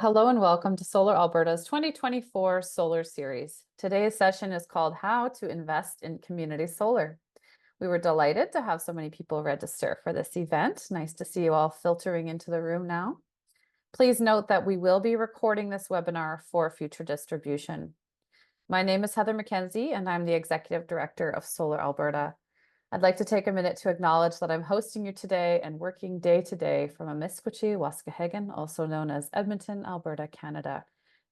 Hello and welcome to Solar Alberta's 2024 Solar Series. Today's session is called How to Invest in Community Solar. We were delighted to have so many people register for this event. Nice to see you all filtering into the room now. Please note that we will be recording this webinar for future distribution. My name is Heather McKenzie and I'm the Executive Director of Solar Alberta. I'd like to take a minute to acknowledge that I'm hosting you today and working day to day from Amiskwaci, Waskahegan, also known as Edmonton, Alberta, Canada,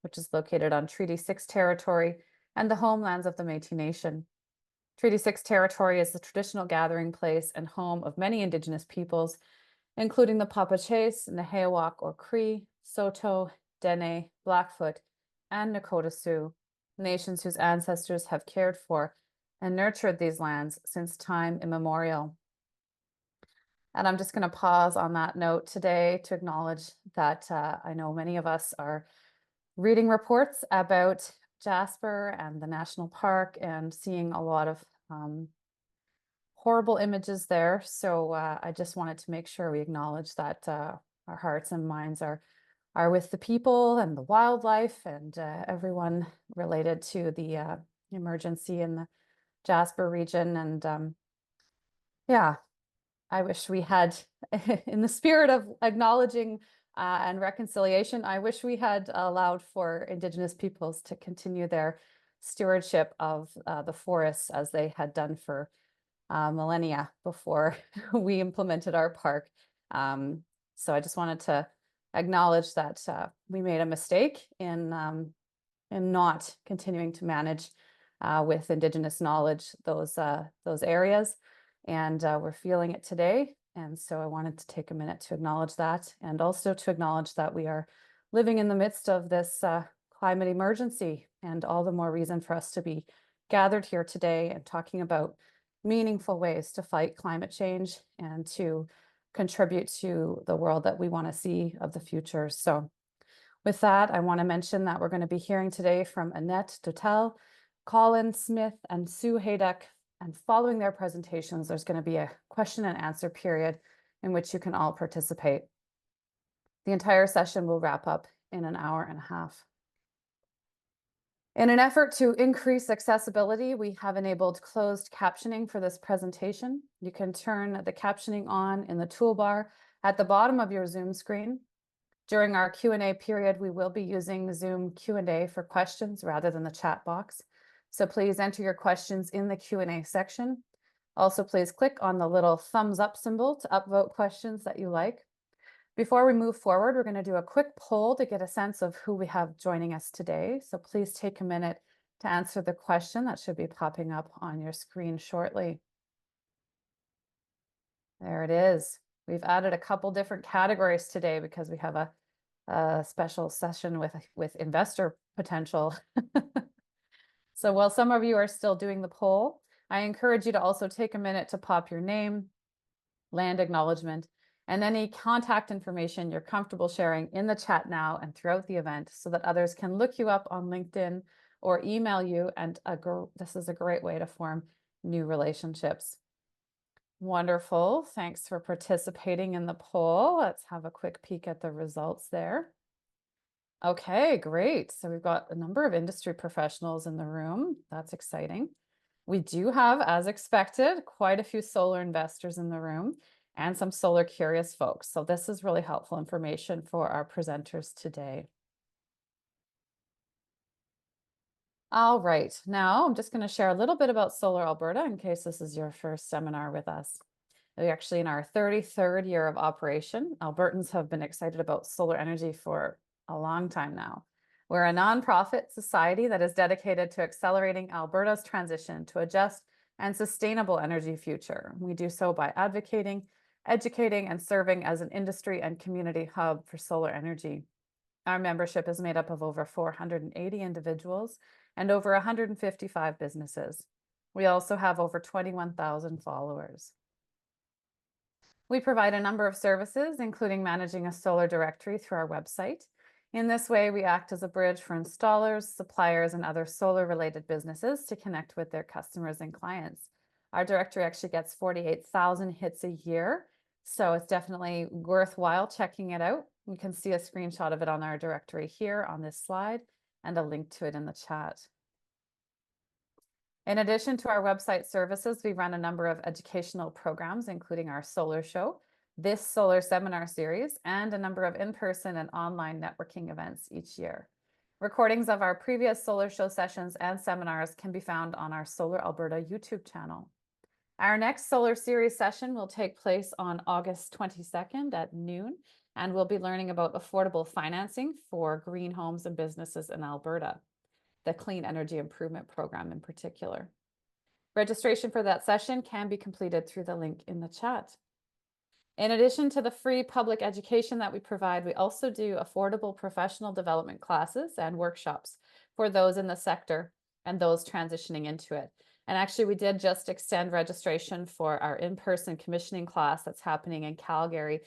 which is located on Treaty 6 territory and the homelands of the Métis Nation. Treaty 6 territory is the traditional gathering place and home of many Indigenous peoples, including the Papachays, Nehewak or Cree, Saulteaux, Dene, Blackfoot, and Nakota Sioux, nations whose ancestors have cared for and nurtured these lands since time immemorial. And I'm just going to pause on that note today to acknowledge that I know many of us are reading reports about Jasper and the national park and seeing a lot of horrible images there. So I just wanted to make sure we acknowledge that our hearts and minds are with the people and the wildlife and everyone related to the emergency in the Jasper region. And yeah, I wish we had, in the spirit of acknowledging and reconciliation, I wish we had allowed for Indigenous peoples to continue their stewardship of the forests as they had done for millennia before we implemented our park. So I just wanted to acknowledge that we made a mistake in not continuing to manage with Indigenous knowledge those areas, and we're feeling it today. And so I wanted to take a minute to acknowledge that, and also to acknowledge that we are living in the midst of this climate emergency, and all the more reason for us to be gathered here today and talking about meaningful ways to fight climate change and to contribute to the world that we want to see of the future. So with that, I want to mention that we're going to be hearing today from Annette Dotel, Colin Smith, and Sue Hayduck. And following their presentations, there's going to be a question and answer period in which you can all participate. The entire session will wrap up in an hour and a half. In an effort to increase accessibility, we have enabled closed captioning for this presentation. You can turn the captioning on in the toolbar at the bottom of your Zoom screen. During our Q&A period, we will be using Zoom Q&A for questions rather than the chat box. So please enter your questions in the Q&A section. Also, please click on the little thumbs up symbol to upvote questions that you like. Before we move forward, we're going to do a quick poll to get a sense of who we have joining us today. So please take a minute to answer the question that should be popping up on your screen shortly. There it is. We've added a couple different categories today because we have a special session with investor potential. So while some of you are still doing the poll, I encourage you to also take a minute to pop your name, land acknowledgement, and any contact information you're comfortable sharing in the chat now and throughout the event so that others can look you up on LinkedIn or email you. And this is a great way to form new relationships. Wonderful. Thanks for participating in the poll. Let's have a quick peek at the results there. Okay, great. So we've got a number of industry professionals in the room. That's exciting. We do have, as expected, quite a few solar investors in the room and some solar curious folks. So this is really helpful information for our presenters today. All right, now I'm just going to share a little bit about Solar Alberta in case this is your first seminar with us. We're actually in our 33rd year of operation. Albertans have been excited about solar energy for a long time now. We're a nonprofit society that is dedicated to accelerating Alberta's transition to a just and sustainable energy future. We do so by advocating, educating, and serving as an industry and community hub for solar energy. Our membership is made up of over 480 individuals and over 155 businesses. We also have over 21,000 followers. We provide a number of services, including managing a solar directory through our website. In this way, we act as a bridge for installers, suppliers, and other solar-related businesses to connect with their customers and clients. Our directory actually gets 48,000 hits a year, so it's definitely worthwhile checking it out. You can see a screenshot of it on our directory here on this slide and a link to it in the chat. In addition to our website services, we run a number of educational programs, including our solar show, this solar seminar series, and a number of in-person and online networking events each year. Recordings of our previous solar show sessions and seminars can be found on our Solar Alberta YouTube channel. Our next solar series session will take place on August 22nd at noon, and we'll be learning about affordable financing for green homes and businesses in Alberta, the Clean Energy Improvement Program in particular. Registration for that session can be completed through the link in the chat. In addition to the free public education that we provide, we also do affordable professional development classes and workshops for those in the sector and those transitioning into it. And actually, we did just extend registration for our in-person commissioning class that's happening in Calgary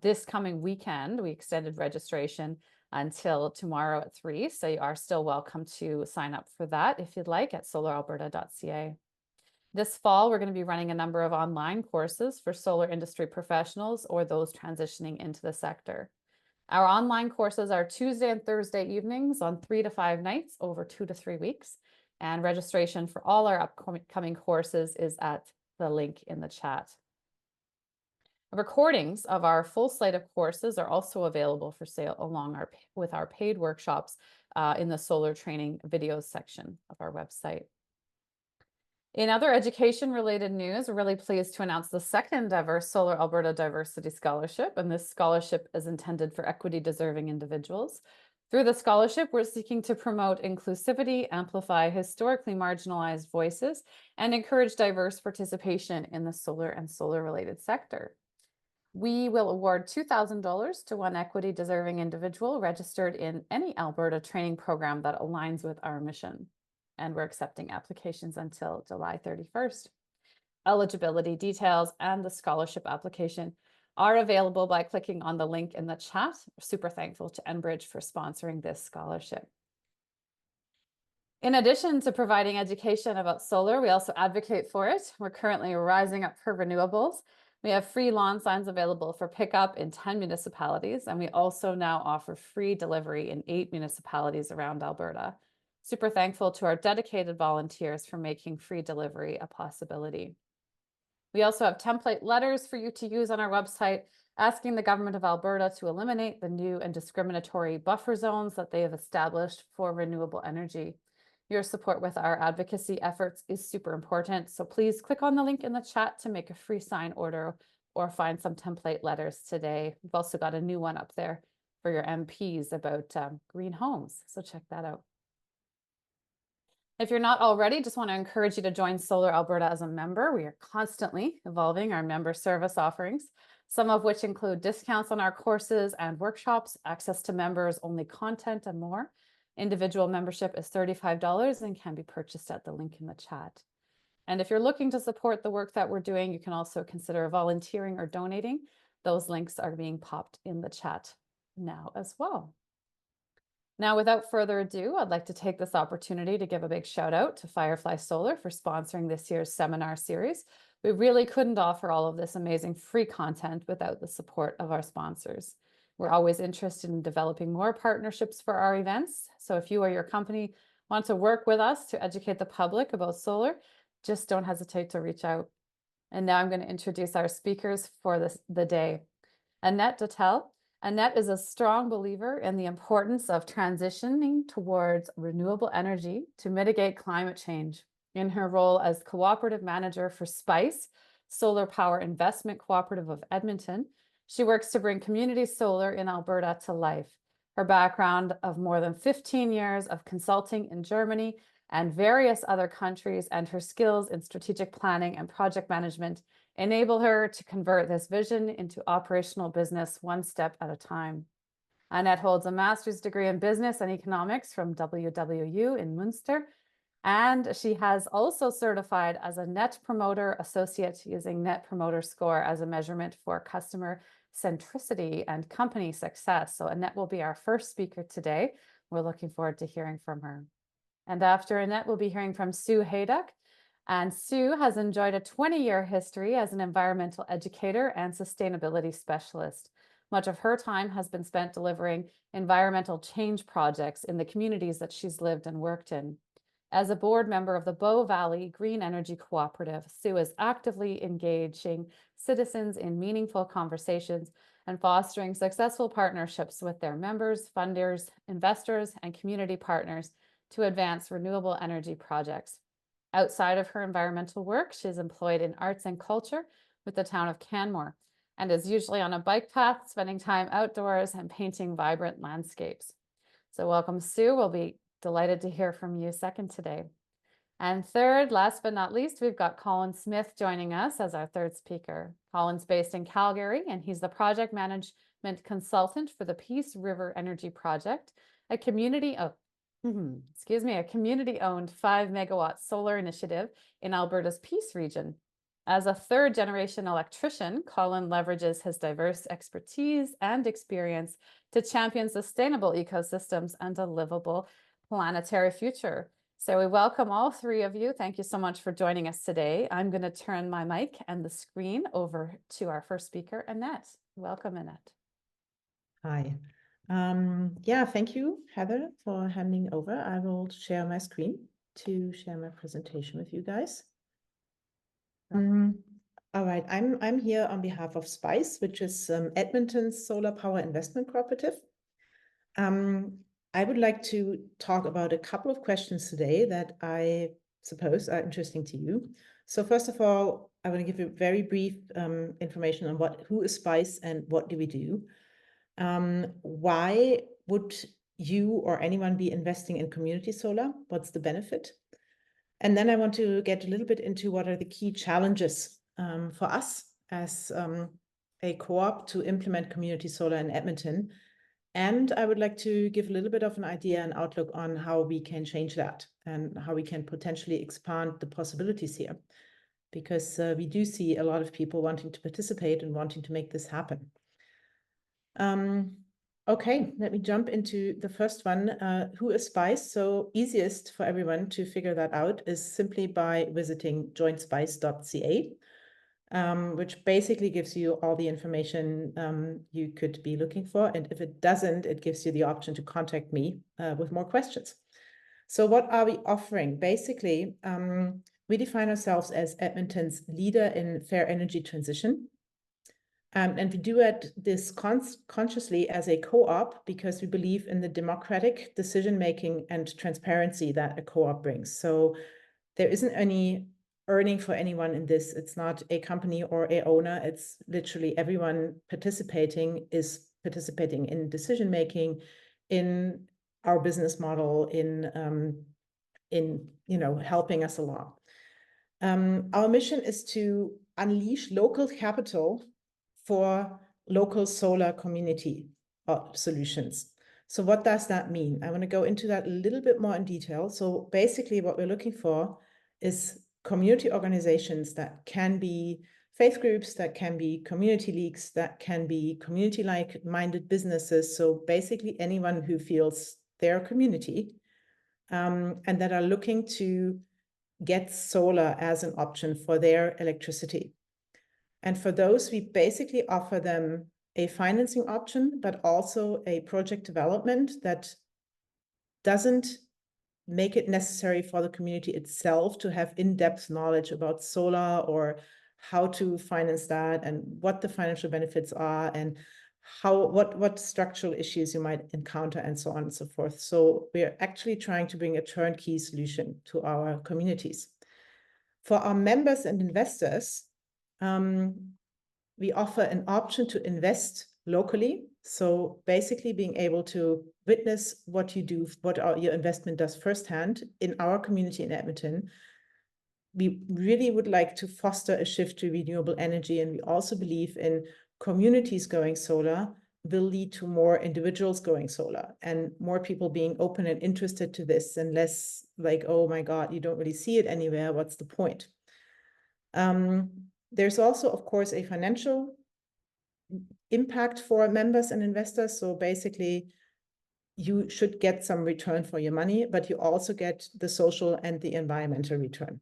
this coming weekend. We extended registration until tomorrow at 3. So you are still welcome to sign up for that if you'd like at solaralberta.ca. This fall, we're going to be running a number of online courses for solar industry professionals or those transitioning into the sector. Our online courses are Tuesday and Thursday evenings on 3 to 5 nights over 2 to 3 weeks. And registration for all our upcoming courses is at the link in the chat. Recordings of our full slate of courses are also available for sale along with our paid workshops in the solar training videos section of our website. In other education-related news, we're really pleased to announce the second ever Solar Alberta Diversity Scholarship, and this scholarship is intended for equity-deserving individuals. Through the scholarship, we're seeking to promote inclusivity, amplify historically marginalized voices, and encourage diverse participation in the solar and solar-related sector. We will award $2,000 to one equity-deserving individual registered in any Alberta training program that aligns with our mission. And we're accepting applications until July 31st. Eligibility details and the scholarship application are available by clicking on the link in the chat. We're super thankful to Enbridge for sponsoring this scholarship. In addition to providing education about solar, we also advocate for it. We're currently rising up for renewables. We have free lawn signs available for pickup in 10 municipalities, and we also now offer free delivery in 8 municipalities around Alberta. Super thankful to our dedicated volunteers for making free delivery a possibility. We also have template letters for you to use on our website, asking the Government of Alberta to eliminate the new and discriminatory buffer zones that they have established for renewable energy. Your support with our advocacy efforts is super important, so please click on the link in the chat to make a free sign order or find some template letters today. We've also got a new one up there for your MPs about green homes, so check that out. If you're not already, just want to encourage you to join Solar Alberta as a member. We are constantly evolving our member service offerings, some of which include discounts on our courses and workshops, access to members only content, and more. Individual membership is $35 and can be purchased at the link in the chat. And if you're looking to support the work that we're doing, you can also consider volunteering or donating. Those links are being popped in the chat now as well. Now, without further ado, I'd like to take this opportunity to give a big shout out to Firefly Solar for sponsoring this year's seminar series. We really couldn't offer all of this amazing free content without the support of our sponsors. We're always interested in developing more partnerships for our events. So if you or your company want to work with us to educate the public about solar, just don't hesitate to reach out. And now I'm going to introduce our speakers for the day. Annette Dotel. Annette is a strong believer in the importance of transitioning towards renewable energy to mitigate climate change. In her role as cooperative manager for SPICE, Solar Power Investment Cooperative of Edmonton, she works to bring community solar in Alberta to life. Her background of more than 15 years of consulting in Germany and various other countries, and her skills in strategic planning and project management enable her to convert this vision into operational business one step at a time. Annette holds a master's degree in business and economics from WWU in Munster, and she has also certified as a Net Promoter Associate using Net Promoter Score as a measurement for customer centricity and company success. So Annette will be our first speaker today. We're looking forward to hearing from her. And after Annette, we'll be hearing from Sue Hayduck. And Sue has enjoyed a 20-year history as an environmental educator and sustainability specialist. Much of her time has been spent delivering environmental change projects in the communities that she's lived and worked in. As a board member of the Bow Valley Green Energy Cooperative, Sue is actively engaging citizens in meaningful conversations and fostering successful partnerships with their members, funders, investors, and community partners to advance renewable energy projects. Outside of her environmental work, she is employed in arts and culture with the town of Canmore and is usually on a bike path, spending time outdoors and painting vibrant landscapes. So welcome, Sue. We'll be delighted to hear from you second today. And third, last but not least, we've got Colin Smith joining us as our third speaker. Colin's based in Calgary, and he's the project management consultant for the Peace River Energy Project, a community-owned 5-megawatt solar initiative in Alberta's Peace region. As a third-generation electrician, Colin leverages his diverse expertise and experience to champion sustainable ecosystems and a livable planetary future. So we welcome all three of you. Thank you so much for joining us today. I'm going to turn my mic and the screen over to our first speaker, Annette. Welcome, Annette. Hi. Yeah, thank you, Heather, for handing over. I will share my screen to share my presentation with you guys. All right, I'm here on behalf of SPICE, which is Edmonton's Solar Power Investment Cooperative. I would like to talk about a couple of questions today that I suppose are interesting to you. So first of all, I want to give you very brief information on who is SPICE and what do we do. Why would you or anyone be investing in community solar? What's the benefit? And then I want to get a little bit into what are the key challenges for us as a co-op to implement community solar in Edmonton. And I would like to give a little bit of an idea and outlook on how we can change that and how we can potentially expand the possibilities here. Because we do see a lot of people wanting to participate and wanting to make this happen. Okay, let me jump into the first one. Who is SPICE? So easiest for everyone to figure that out is simply by visiting joinspice.ca, which basically gives you all the information you could be looking for. And if it doesn't, it gives you the option to contact me with more questions. So what are we offering? Basically, we define ourselves as Edmonton's leader in fair energy transition. And we do this consciously as a co-op because we believe in the democratic decision-making and transparency that a co-op brings. So there isn't any earning for anyone in this. It's not a company or a owner. It's literally everyone participating in decision-making, in our business model, in helping us along. Our mission is to unleash local capital for local solar community solutions. So what does that mean? I want to go into that a little bit more in detail. So basically what we're looking for is community organizations that can be faith groups, that can be community leagues, that can be community-like minded businesses. So basically anyone who feels their community and that are looking to get solar as an option for their electricity. And for those, we basically offer them a financing option, but also a project development that doesn't make it necessary for the community itself to have in-depth knowledge about solar or how to finance that and what the financial benefits are and what structural issues you might encounter and so on and so forth. So we're actually trying to bring a turnkey solution to our communities. For our members and investors, we offer an option to invest locally. So basically being able to witness what you do, what your investment does firsthand in our community in Edmonton. We really would like to foster a shift to renewable energy. And we also believe in communities going solar will lead to more individuals going solar and more people being open and interested to this and less like, oh my God, you don't really see it anywhere. What's the point? There's also, of course, a financial impact for members and investors. So basically, you should get some return for your money, but you also get the social and the environmental return.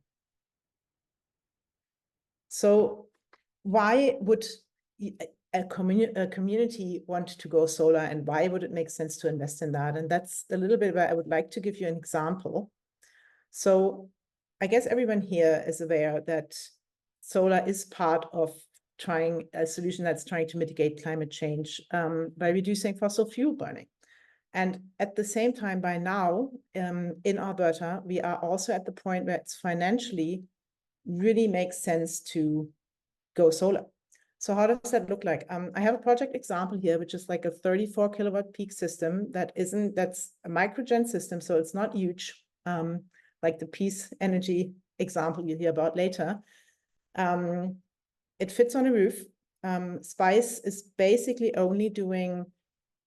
So why would a community want to go solar, and why would it make sense to invest in that? And that's a little bit where I would like to give you an example. So I guess everyone here is aware that solar is part of trying a solution that's trying to mitigate climate change by reducing fossil fuel burning. And at the same time, by now, in Alberta, we are also at the point where it's financially really makes sense to go solar. So how does that look like? I have a project example here, which is like a 34 kilowatt peak system that's a microgen system, so it's not huge, like the Peace Energy example you'll hear about later. It fits on a roof. Spice is basically only doing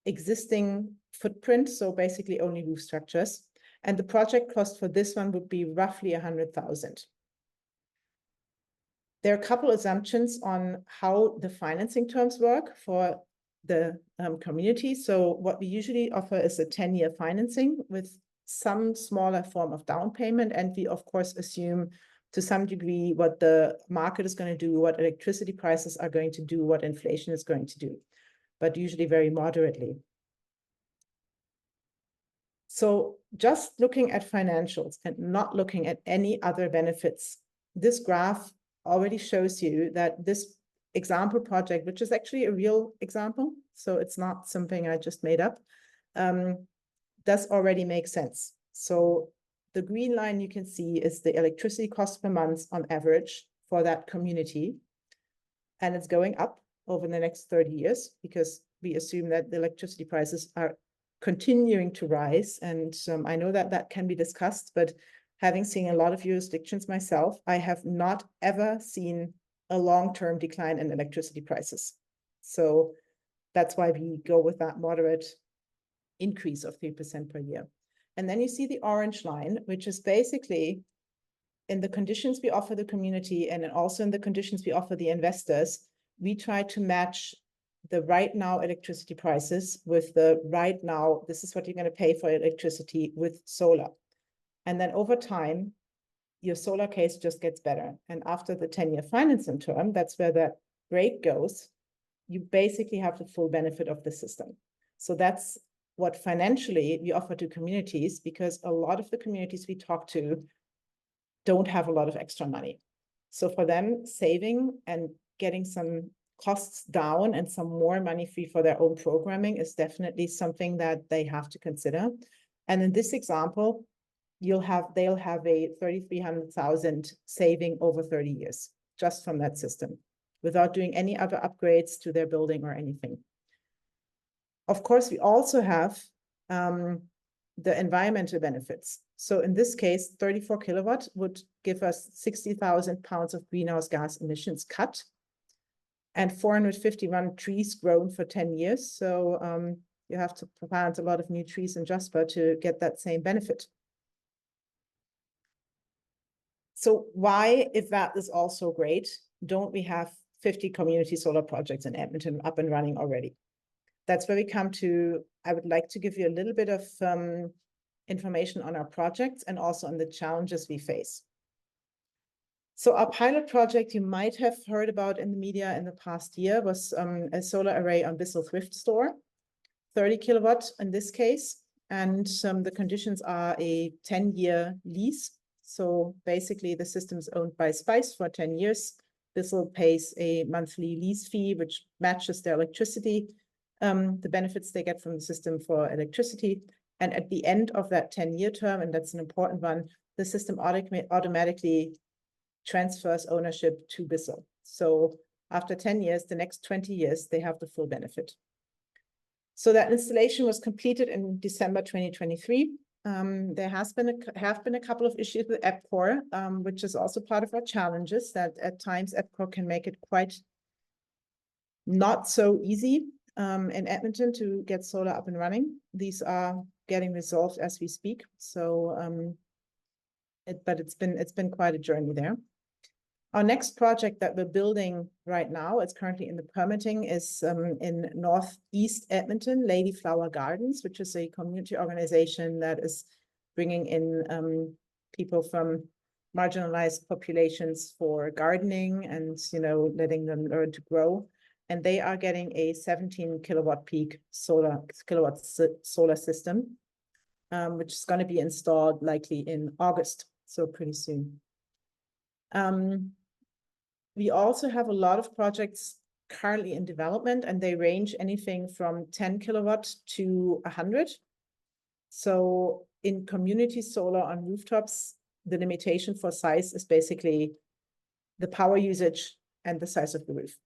existing footprint, so basically only roof structures. And the project cost for this one would be roughly 100,000. There are a couple assumptions on how the financing terms work for the community. So what we usually offer is a 10-year financing with some smaller form of down payment. And we, of course, assume to some degree what the market is going to do, what electricity prices are going to do, what inflation is going to do, but usually very moderately. So just looking at financials and not looking at any other benefits, this graph already shows you that this example project, which is actually a real example, so it's not something I just made up, does already make sense. So the green line you can see is the electricity cost per month on average for that community. And it's going up over the next 30 years because we assume that the electricity prices are continuing to rise. And I know that that can be discussed, but having seen a lot of jurisdictions myself, I have not ever seen a long-term decline in electricity prices. So that's why we go with that moderate increase of 3% per year. And then you see the orange line, which is basically in the conditions we offer the community and also in the conditions we offer the investors, we try to match the right now electricity prices with the right now, this is what you're going to pay for electricity with solar. And then over time, your solar case just gets better. And after the 10-year financing term, that's where that break goes. You basically have the full benefit of the system. So that's what financially we offer to communities, because a lot of the communities we talk to don't have a lot of extra money. So for them, saving and getting some costs down and some more money free for their own programming is definitely something that they have to consider. And in this example, they'll have a 3,300,000 saving over 30 years just from that system without doing any other upgrades to their building or anything. Of course, we also have the environmental benefits. So in this case, 34 kilowatt would give us 60,000 pounds of greenhouse gas emissions cut and 451 trees grown for 10 years. So you have to plant a lot of new trees in Jasper to get that same benefit. So why, if that is also great, don't we have 50 community solar projects in Edmonton up and running already? That's where we come to, I would like to give you a little bit of information on our projects and also on the challenges we face. So our pilot project you might have heard about in the media in the past year was a solar array on Bissell Thrift Store, 30 kilowatt in this case. And the conditions are a 10-year lease. So basically the system is owned by Spice for 10 years. Bissell pays a monthly lease fee, which matches their electricity, the benefits they get from the system for electricity. And at the end of that 10-year term, and that's an important one, the system automatically transfers ownership to Bissell. So after 10 years, the next 20 years, they have the full benefit. So that installation was completed in December 2023. There have been a couple of issues with EPCOR, which is also part of our challenges, that at times EPCOR can make it quite not so easy in Edmonton to get solar up and running. These are getting resolved as we speak. So, but it's been quite a journey there. Our next project that we're building right now, it's currently in the permitting, is in Northeast Edmonton, Lady Flower Gardens, which is a community organization that is bringing in people from marginalized populations for gardening and, letting them learn to grow. and they are getting a 17 kilowatt peak solar system, which is going to be installed likely in August, so pretty soon. We also have a lot of projects currently in development, and they range anything from 10 kilowatt to 100. So in community solar on rooftops, the limitation for size is basically the power usage and the size of the roof.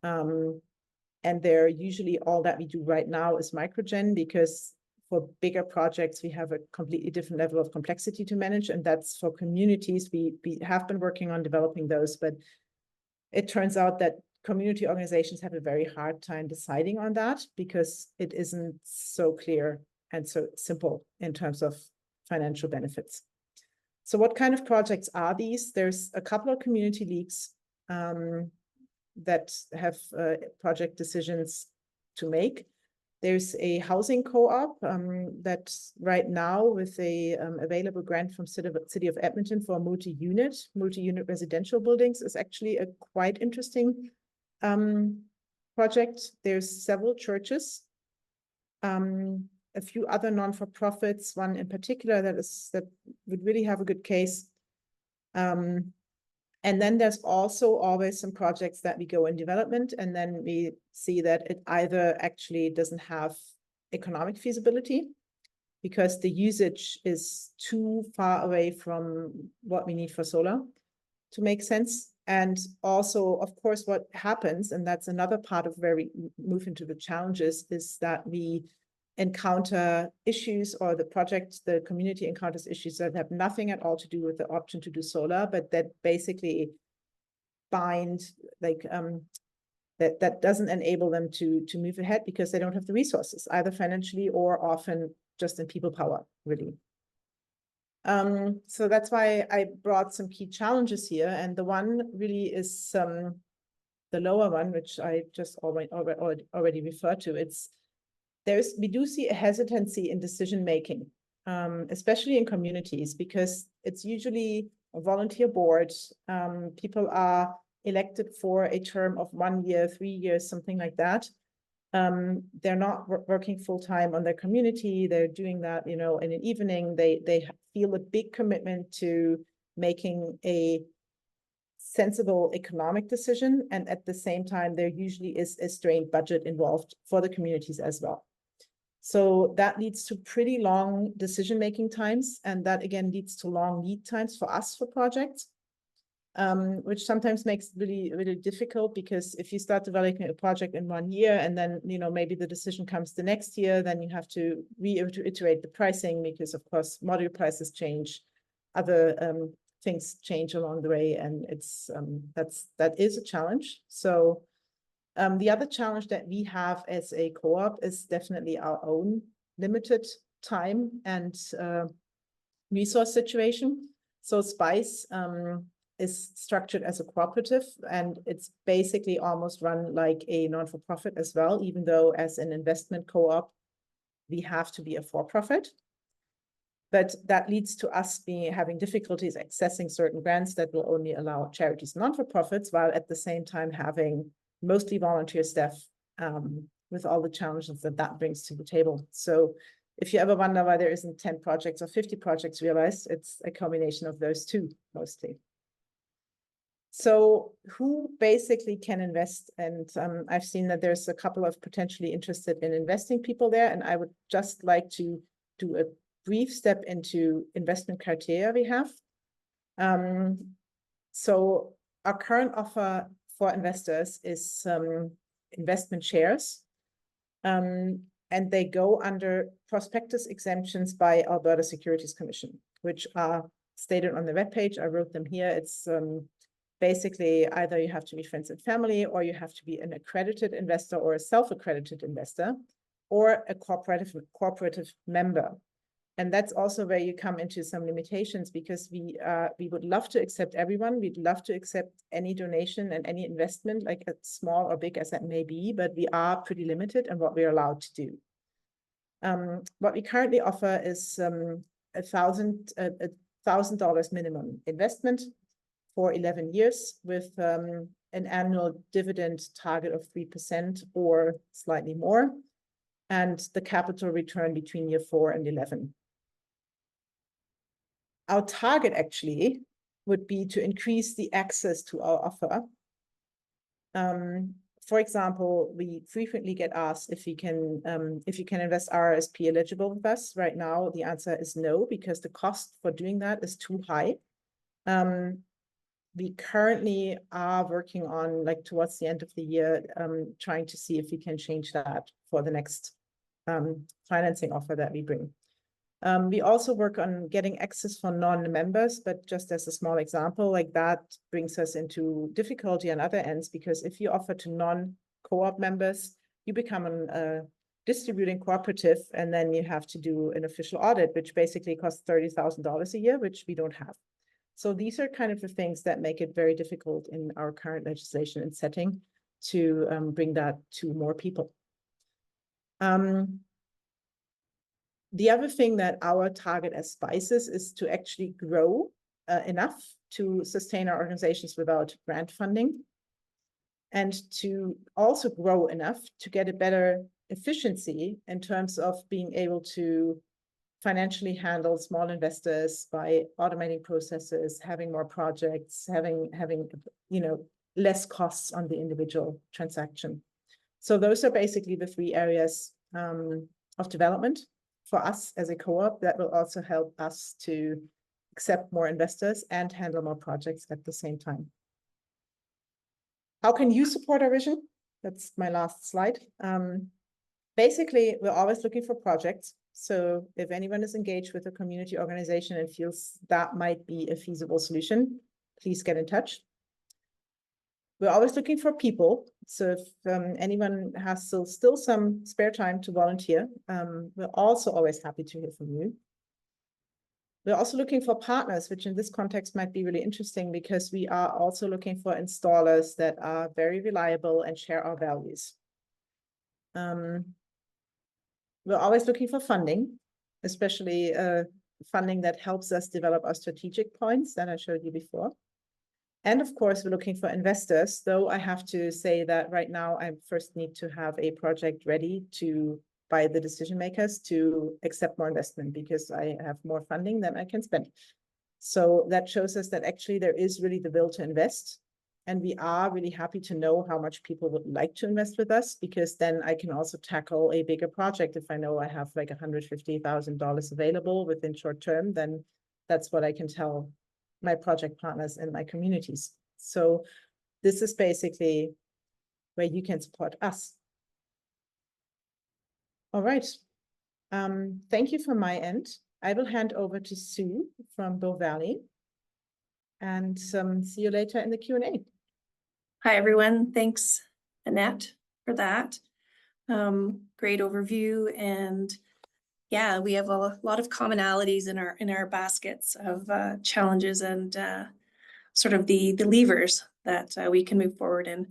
And they're usually all that we do right now is microgen, because for bigger projects, we have a completely different level of complexity to manage. And that's for communities. We have been working on developing those, but it turns out that community organizations have a very hard time deciding on that, because it isn't so clear and so simple in terms of financial benefits. So what kind of projects are these? There's a couple of community leagues that have project decisions to make. There's a housing co-op that right now, with a available grant from City of Edmonton for multi-unit residential buildings, is actually a quite interesting project. There's several churches, a few other non-for-profits, one in particular that would really have a good case. And then there's also always some projects that we go in development, and then we see that it either actually doesn't have economic feasibility because the usage is too far away from what we need for solar to make sense. And also, of course, what happens, and that's another part of where we move into the challenges, is that we encounter issues, or the community encounters issues that have nothing at all to do with the option to do solar, but that basically bind, like, that doesn't enable them to move ahead because they don't have the resources, either financially or often just in people power, really. So that's why I brought some key challenges here. And the one really is the lower one, which I just already referred to. We do see a hesitancy in decision making, especially in communities, because it's usually a volunteer board. People are elected for a term of 1 year, 3 years, something like that. They're not working full time on their community. They're doing that, in an evening. They feel a big commitment to making a sensible economic decision, and at the same time, there usually is a strained budget involved for the communities as well. So that leads to pretty long decision-making times, and that again leads to long lead times for us for projects, which sometimes makes it really, really difficult, because if you start developing a project in 1 year and then, maybe the decision comes the next year, then you have to reiterate the pricing, because of course module prices change, other things change along the way, and that is a challenge. So the other challenge that we have as a co-op is definitely our own limited time and resource situation. So SPICE is structured as a cooperative, and it's basically almost run like a non-for-profit as well, even though as an investment co-op, we have to be a for-profit. But that leads to us having difficulties accessing certain grants that will only allow charities and non-for-profits, while at the same time having mostly volunteer staff, with all the challenges that brings to the table. So if you ever wonder why there isn't 10 projects or 50 projects realized, it's a combination of those two mostly. So who basically can invest? And I've seen that there's a couple of potentially interested in investing people there, and I would just like to do a brief step into investment criteria we have. So our current offer for investors is investment shares, and they go under prospectus exemptions by Alberta Securities Commission, which are stated on the webpage. I wrote them here. It's basically either you have to be friends and family, or you have to be an accredited investor or a self-accredited investor, or a cooperative member. And that's also where you come into some limitations, because we would love to accept everyone. We'd love to accept any donation and any investment, like as small or big as that may be, but we are pretty limited in what we're allowed to do. What we currently offer is $1,000 minimum investment for 11 years with an annual dividend target of 3% or slightly more, and the capital return between year 4 and 11. Our target actually would be to increase the access to our offer. For example, we frequently get asked if you can invest RRSP eligible with us. Right now, the answer is no, because the cost for doing that is too high. We currently are working on, like, towards the end of the year, trying to see if we can change that for the next financing offer that we bring. We also work on getting access for non-members, but just as a small example, like that brings us into difficulty on other ends, because if you offer to non-co-op members, you become a distributing cooperative, and then you have to do an official audit, which basically costs $30,000 a year, which we don't have. So these are kind of the things that make it very difficult in our current legislation and setting to bring that to more people. The other thing that our target as Spices is to actually grow enough to sustain our organizations without grant funding, and to also grow enough to get a better efficiency in terms of being able to financially handle small investors by automating processes, having more projects, having less costs on the individual transaction. So those are basically the 3 areas of development for us as a co-op that will also help us to accept more investors and handle more projects at the same time. How can you support our vision? That's my last slide. Basically, we're always looking for projects. So if anyone is engaged with a community organization and feels that might be a feasible solution, please get in touch. We're always looking for people. So if anyone has still some spare time to volunteer, we're also always happy to hear from you. We're also looking for partners, which in this context might be really interesting, because we are also looking for installers that are very reliable and share our values. We're always looking for funding, especially funding that helps us develop our strategic points that I showed you before. And of course, we're looking for investors, though I have to say that right now I first need to have a project ready by the decision makers to accept more investment, because I have more funding than I can spend. So that shows us that actually there is really the will to invest. And we are really happy to know how much people would like to invest with us, because then I can also tackle a bigger project. If I know I have like $150,000 available within short term, then that's what I can tell my project partners and my communities. So this is basically where you can support us. All right. Thank you from my end. I will hand over to Sue from Bow Valley, and see you later in the Q&A. Hi, everyone. Thanks, Annette, for that. Great overview. And yeah, we have a lot of commonalities in our baskets of challenges and sort of the levers that we can move forward in.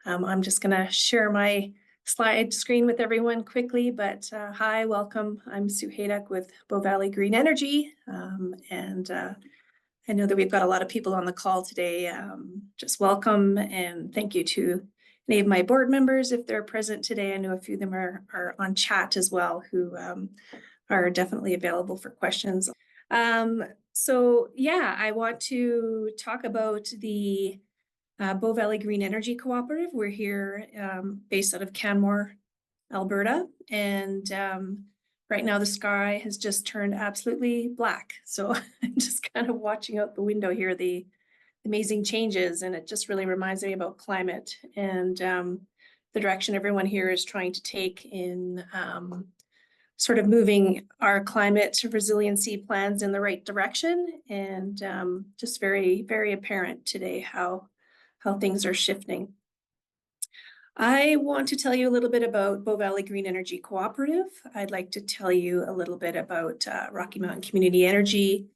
I'm just going to share my slide screen with everyone quickly, but hi, welcome. I'm Sue Hayduck with Bow Valley Green Energy, and I know that we've got a lot of people on the call today. Just welcome, and thank you to any of my board members if they're present today. I know a few of them are on chat as well, who are definitely available for questions. So yeah, I want to talk about the Bow Valley Green Energy Cooperative. We're here based out of Canmore, Alberta, and right now the sky has just turned absolutely black. So I'm just kind of watching out the window here, the amazing changes, and it just really reminds me about climate and the direction everyone here is trying to take in sort of moving our climate resiliency plans in the right direction, and just very, very apparent today how things are shifting. I want to tell you a little bit about Bow Valley Green Energy Cooperative. I'd like to tell you a little bit about Rocky Mountain Community Energy.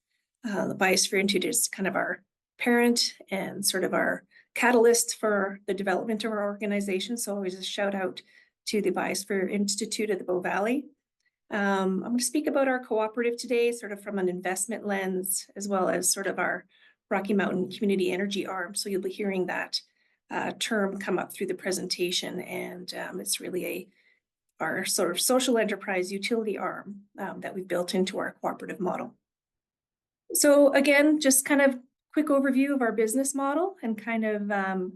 The Biosphere Institute is kind of our parent and sort of our catalyst for the development of our organization. So always a shout out to the Biosphere Institute of the Bow Valley. I'm going to speak about our cooperative today, sort of from an investment lens, as well as sort of our Rocky Mountain Community Energy arm. So you'll be hearing that term come up through the presentation, and it's really our sort of social enterprise utility arm that we've built into our cooperative model. So again, just kind of quick overview of our business model, and kind of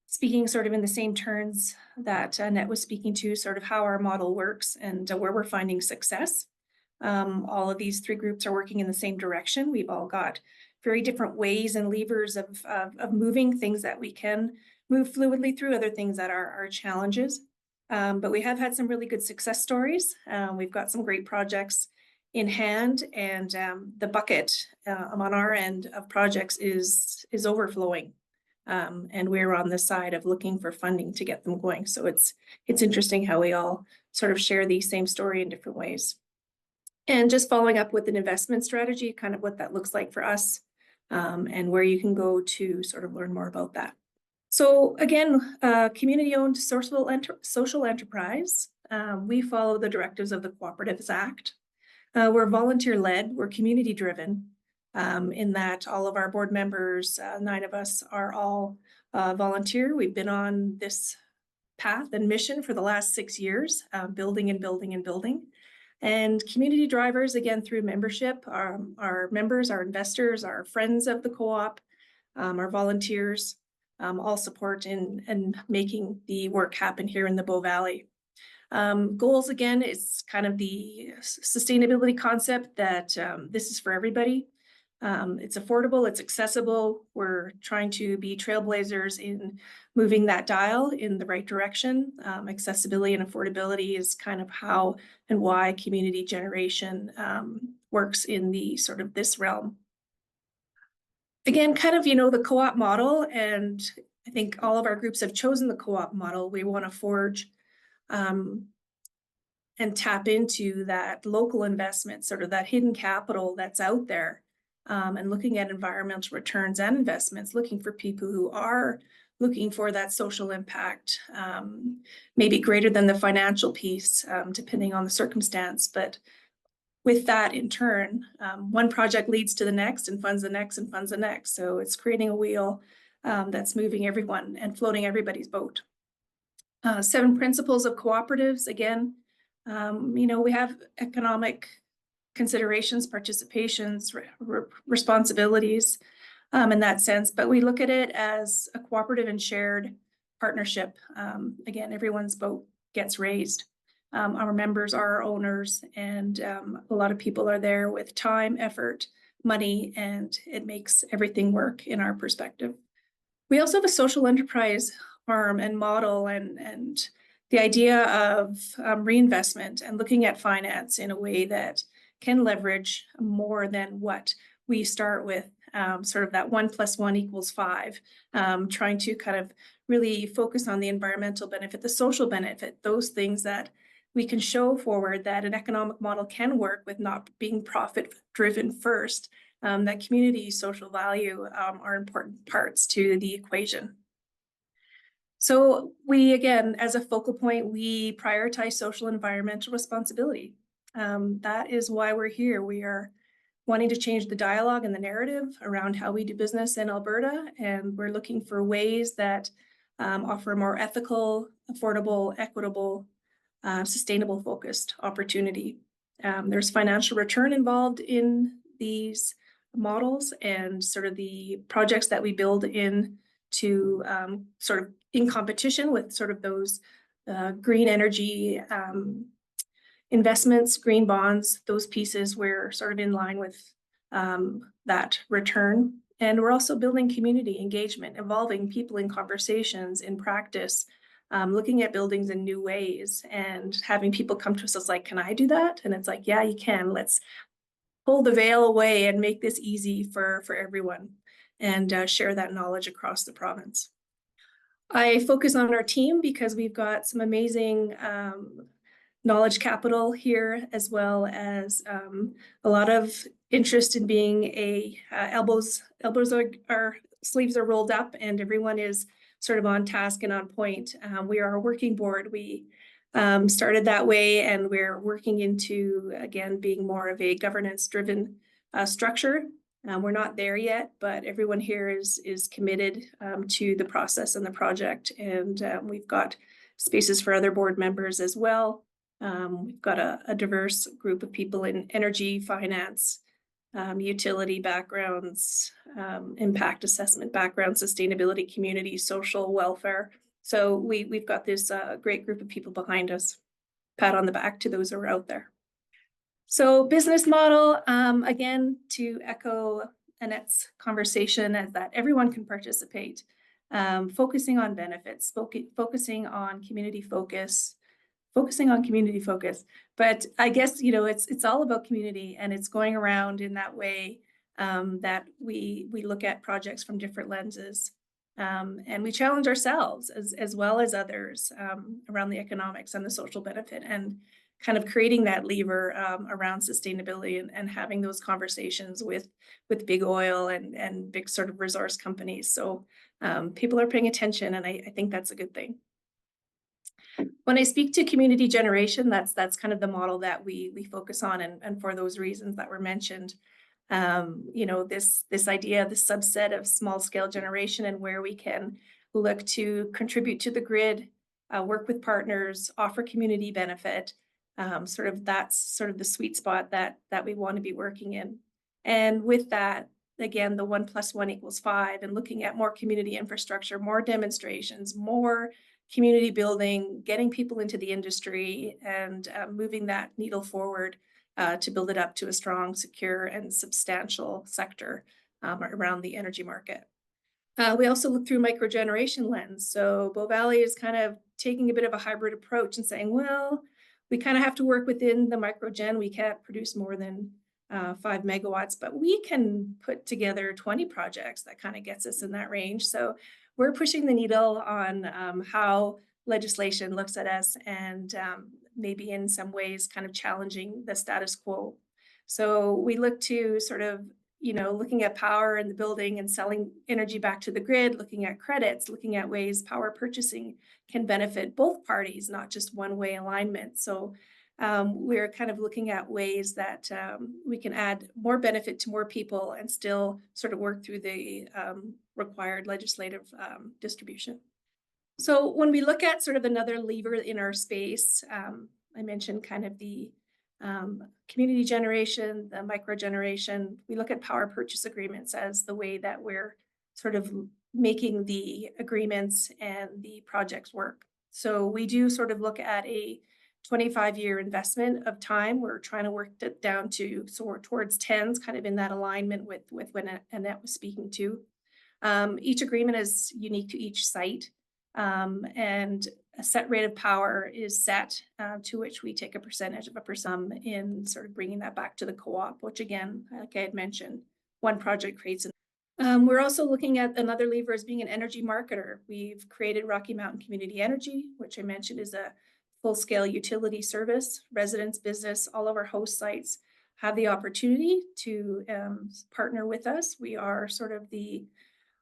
speaking sort of in the same terms that Annette was speaking to, sort of how our model works and where we're finding success. All of these three groups are working in the same direction. We've all got very different ways and levers of moving, things that we can move fluidly through, other things that are challenges. But we have had some really good success stories. We've got some great projects in hand, and the bucket on our end of projects is overflowing. And we're on the side of looking for funding to get them going. So it's interesting how we all sort of share the same story in different ways. And just following up with an investment strategy, kind of what that looks like for us, and where you can go to sort of learn more about that. So again, community-owned social enterprise. We follow the directives of the Cooperatives Act. We're volunteer-led, we're community-driven, in that all of our board members, 9 of us, are all volunteer. We've been on this path and mission for the last 6 years, building and building and building. And community drivers, again, through membership, our members, our investors, our friends of the co-op, our volunteers, all support in making the work happen here in the Bow Valley. Goals, again, is kind of the sustainability concept that this is for everybody. It's affordable, it's accessible. We're trying to be trailblazers in moving that dial in the right direction. Accessibility and affordability is kind of how and why community generation works in the sort of this realm. Again, kind of, the co-op model, and I think all of our groups have chosen the co-op model. We want to forge and tap into that local investment, sort of that hidden capital that's out there. And looking at environmental returns and investments, looking for people who are looking for that social impact, maybe greater than the financial piece, depending on the circumstance. But with that, in turn, one project leads to the next and funds the next and funds the next. So it's creating a wheel that's moving everyone and floating everybody's boat. 7 principles of cooperatives. Again, we have economic considerations, participations, responsibilities in that sense, but we look at it as a cooperative and shared partnership. Again, everyone's boat gets raised. Our members are our owners, and a lot of people are there with time, effort, money, and it makes everything work in our perspective. We also have a social enterprise arm and model, and the idea of reinvestment and looking at finance in a way that can leverage more than what we start with, sort of that 1 + 1 = 5, trying to kind of really focus on the environmental benefit, the social benefit, those things that we can show forward that an economic model can work with not being profit driven first, that community social value are important parts to the equation. So we, again, as a focal point, we prioritize social and environmental responsibility. That is why we're here. We are wanting to change the dialogue and the narrative around how we do business in Alberta, and we're looking for ways that offer a more ethical, affordable, equitable, sustainable focused opportunity. There's financial return involved in these models, and sort of the projects that we build in to sort of in competition with sort of those green energy investments, green bonds, those pieces, we're sort of in line with that return. And we're also building community engagement, involving people in conversations, in practice, looking at buildings in new ways, and having people come to us as like, can I do that? And it's like, yeah, you can. Let's pull the veil away and make this easy for everyone, and share that knowledge across the province. I focus on our team because we've got some amazing knowledge capital here, as well as a lot of interest in being our sleeves are rolled up, and everyone is sort of on task and on point. We are a working board. We started that way, and we're working into, again, being more of a governance driven structure. We're not there yet, but everyone here is committed to the process and the project. And we've got spaces for other board members as well. We've got a diverse group of people in energy, finance, utility backgrounds, impact assessment background, sustainability, community, social welfare. So we've got this great group of people behind us. Pat on the back to those who are out there. So business model, again, to echo Annette's conversation, is that everyone can participate, focusing on benefits, focusing on community focus, But I guess, it's all about community, and it's going around in that way that we look at projects from different lenses. And we challenge ourselves as well as others around the economics and the social benefit, and kind of creating that lever around sustainability and having those conversations with big oil and big sort of resource companies. So people are paying attention, and I think that's a good thing. When I speak to community generation, that's kind of the model that we focus on, and for those reasons that were mentioned. This idea, the subset of small scale generation, and where we can look to contribute to the grid, work with partners, offer community benefit. That's sort of the sweet spot that we want to be working in. And with that, again, the 1 + 1 = 5, and looking at more community infrastructure, more demonstrations, more community building, getting people into the industry, and moving that needle forward to build it up to a strong, secure, and substantial sector around the energy market. We also look through microgeneration lens. So Bow Valley is kind of taking a bit of a hybrid approach and saying, well, we kind of have to work within the microgen. We can't produce more than 5 megawatts, but we can put together 20 projects that kind of gets us in that range. So we're pushing the needle on how legislation looks at us, and maybe in some ways kind of challenging the status quo. So we look to sort of, looking at power in the building and selling energy back to the grid, looking at credits, looking at ways power purchasing can benefit both parties, not just one-way alignment. So we're kind of looking at ways that we can add more benefit to more people and still sort of work through the required legislative distribution. So when we look at sort of another lever in our space, I mentioned kind of the community generation, the microgeneration. We look at power purchase agreements as the way that we're sort of making the agreements and the projects work. So we do sort of look at a 25-year investment of time. We're trying to work it down to towards 10s, kind of in that alignment with what Annette was speaking to. Each agreement is unique to each site, and a set rate of power is set to which we take a percentage of a percent in sort of bringing that back to the co-op, which again, like I had mentioned, one project creates. We're also looking at another lever as being an energy marketer. We've created Rocky Mountain Community Energy, which I mentioned is a full-scale utility service. Residents, business, all of our host sites have the opportunity to partner with us. We are sort of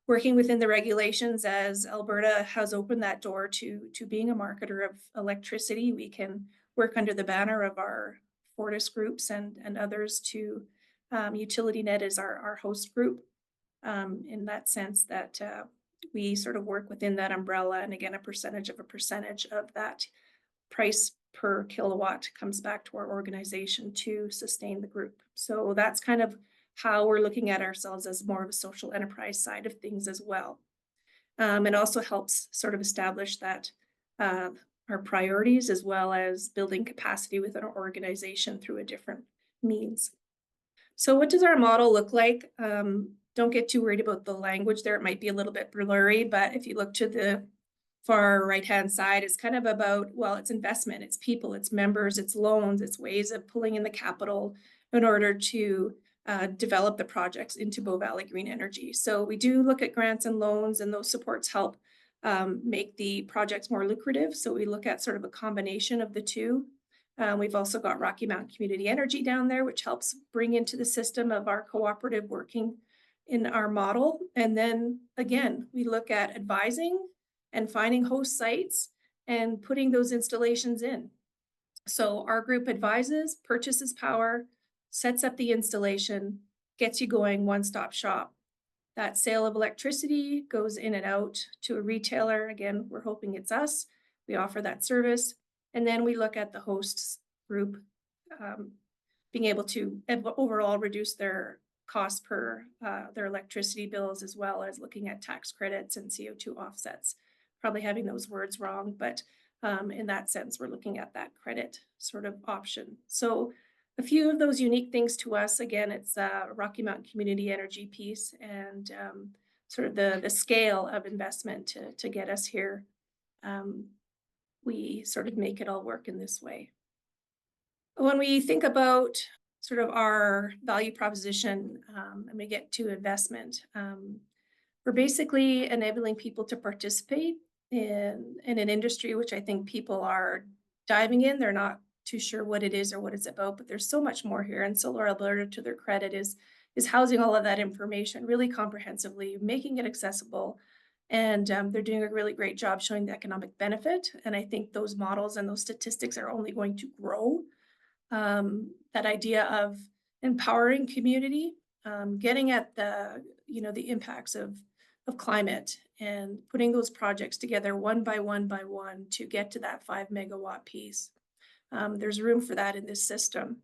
working within the regulations, as Alberta has opened that door to being a marketer of electricity. We can work under the banner of our Fortis groups and others to UtilityNet is our host group, in that sense that we sort of work within that umbrella. And again, a percentage of that price per kilowatt comes back to our organization to sustain the group. So that's kind of how we're looking at ourselves as more of a social enterprise side of things as well. It also helps sort of establish that our priorities, as well as building capacity within our organization through a different means. So what does our model look like? Don't get too worried about the language there. It might be a little bit blurry, but if you look to the far right-hand side, it's kind of about, well, it's investment, it's people, it's members, it's loans, it's ways of pulling in the capital in order to develop the projects into Bow Valley Green Energy. So we do look at grants and loans, and those supports help make the projects more lucrative. So we look at sort of a combination of the two. We've also got Rocky Mountain Community Energy down there, which helps bring into the system of our cooperative working in our model. And then again, we look at advising and finding host sites and putting those installations in. So our group advises, purchases power, sets up the installation, gets you going, one-stop shop. That sale of electricity goes in and out to a retailer. Again, we're hoping it's us. We offer that service. And then we look at the hosts group being able to overall reduce their cost per their electricity bills, as well as looking at tax credits and CO2 offsets. Probably having those words wrong, but in that sense, we're looking at that credit sort of option. So a few of those unique things to us, again, it's Rocky Mountain Community Energy piece and sort of the scale of investment to get us here. We sort of make it all work in this way. When we think about sort of our value proposition and we get to investment, we're basically enabling people to participate in an industry which I think people are diving in. They're not too sure what it is or what it's about, but there's so much more here. And Solar Alberta, to their credit, is housing all of that information really comprehensively, making it accessible. And they're doing a really great job showing the economic benefit. And I think those models and those statistics are only going to grow. That idea of empowering community, getting at the impacts of climate and putting those projects together one by one to get to that 5 megawatt piece. There's room for that in this system.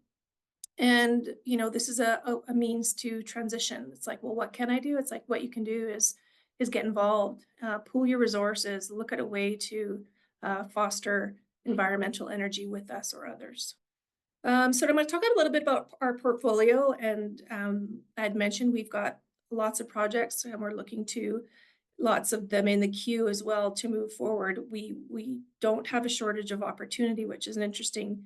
And, this is a means to transition. It's like, well, what can I do? It's like, what you can do is get involved, pool your resources, look at a way to foster environmental energy with us or others. So I'm going to talk a little bit about our portfolio. And I'd mentioned we've got lots of projects and we're looking to lots of them in the queue as well to move forward. We don't have a shortage of opportunity, which is an interesting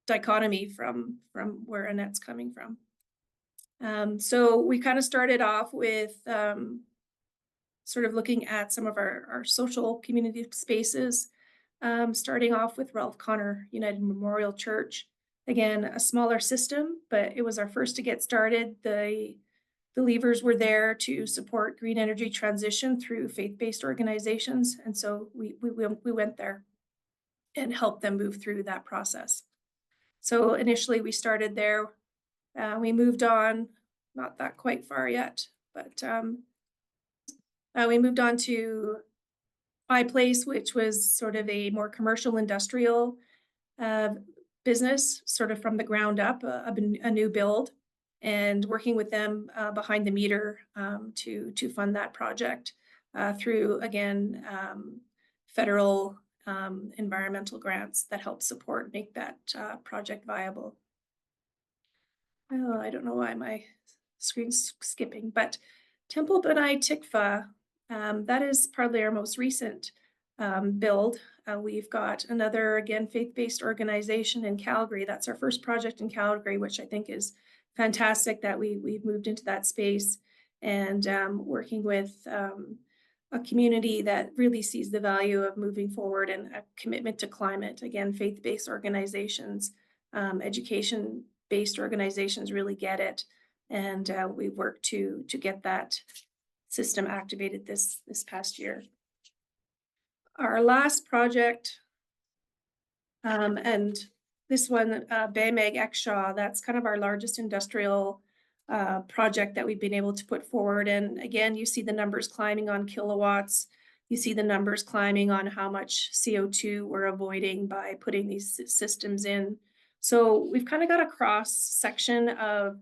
dichotomy from where Annette's coming from. So we kind of started off with sort of looking at some of our social community spaces, starting off with Ralph Connor United Memorial Church. Again, a smaller system, but it was our first to get started. The levers were there to support green energy transition through faith-based organizations. And so we went there and helped them move through that process. So initially we started there. We moved on, not that quite far yet, but we moved on to iPlace, which was sort of a more commercial industrial business, sort of from the ground up, a new build, and working with them behind the meter to fund that project through, again, federal environmental grants that help support, make that project viable. Oh, I don't know why my screen's skipping, but Temple Benai Tikva, that is probably our most recent build. We've got another, again, faith-based organization in Calgary. That's our first project in Calgary, which I think is fantastic that we've moved into that space and working with a community that really sees the value of moving forward and a commitment to climate. Again, faith-based organizations, education-based organizations really get it. And we work to get that system activated this past year. Our last project, and this one, Baymag Exshaw, that's kind of our largest industrial project that we've been able to put forward. And again, you see the numbers climbing on kilowatts. You see the numbers climbing on how much CO2 we're avoiding by putting these systems in. So we've kind of got a cross section of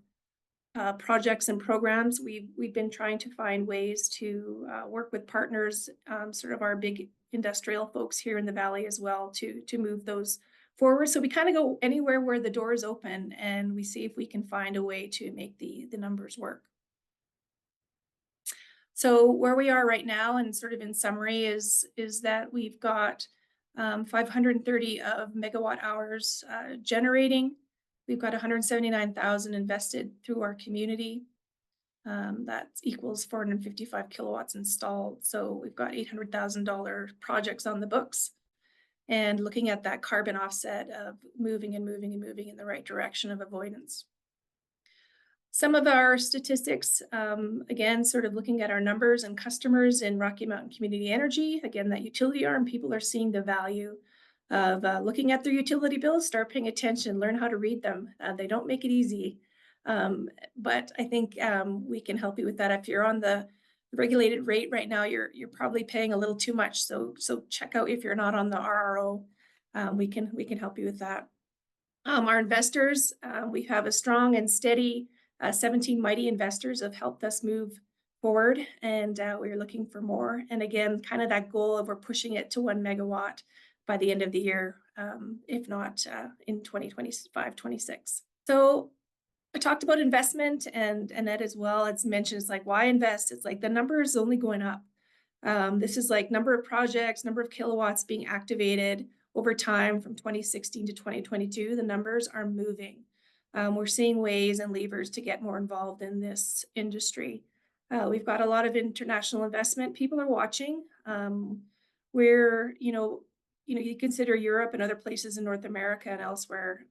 projects and programs. We've been trying to find ways to work with partners, sort of our big industrial folks here in the Valley as well, to move those forward. So we kind of go anywhere where the door is open and we see if we can find a way to make the numbers work. So where we are right now, and sort of in summary, is that we've got 530 of megawatt hours generating. We've got 179,000 invested through our community. That equals 455 kilowatts installed. So we've got $800,000 projects on the books, and looking at that carbon offset of moving in the right direction of avoidance. Some of our statistics, again, sort of looking at our numbers and customers in Rocky Mountain Community Energy. Again, that utility arm, people are seeing the value of looking at their utility bills, start paying attention, learn how to read them. They don't make it easy. But I think we can help you with that. If you're on the regulated rate right now, you're probably paying a little too much. So check out if you're not on the RRO. We can help you with that. Our investors, we have a strong and steady 17 mighty investors have helped us move forward, and we're looking for more. And again, kind of that goal of we're pushing it to 1 megawatt by the end of the year, if not in 2025, 26. So I talked about investment, and Annette as well. It's mentioned, it's like, why invest? It's like the number is only going up. This is like number of projects, number of kilowatts being activated over time from 2016 to 2022. The numbers are moving. We're seeing ways and levers to get more involved in this industry. We've got a lot of international investment. People are watching. You consider Europe and other places in North America and elsewhere.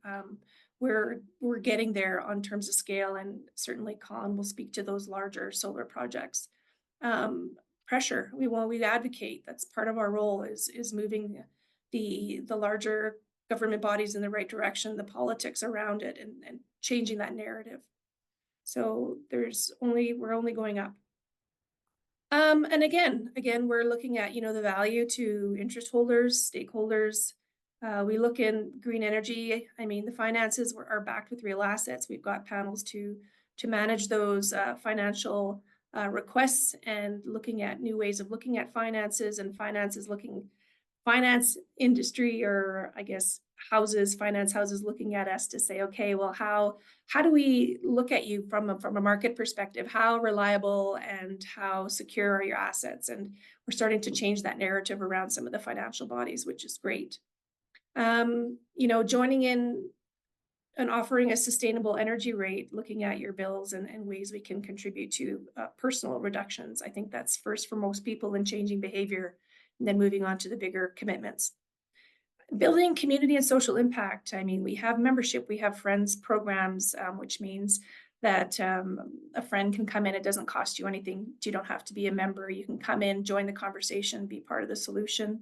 We're getting there on terms of scale, and certainly Colin will speak to those larger solar projects. Pressure. We advocate. That's part of our role is moving the larger government bodies in the right direction, the politics around it, and changing that narrative. So we're only going up. And again, we're looking at, the value to interest holders, stakeholders. We look in green energy. I mean, the finances are backed with real assets. We've got panels to manage those financial requests, and looking at new ways of looking at finances, and finance industry, or I guess finance houses looking at us to say, okay, well, how do we look at you from a market perspective? How reliable and how secure are your assets? And we're starting to change that narrative around some of the financial bodies, which is great. Joining in and offering a sustainable energy rate, looking at your bills and ways we can contribute to personal reductions. I think that's first for most people in changing behavior, and then moving on to the bigger commitments. Building community and social impact. I mean, we have membership, we have friends programs, which means that a friend can come in. It doesn't cost you anything. You don't have to be a member. You can come in, join the conversation, be part of the solution.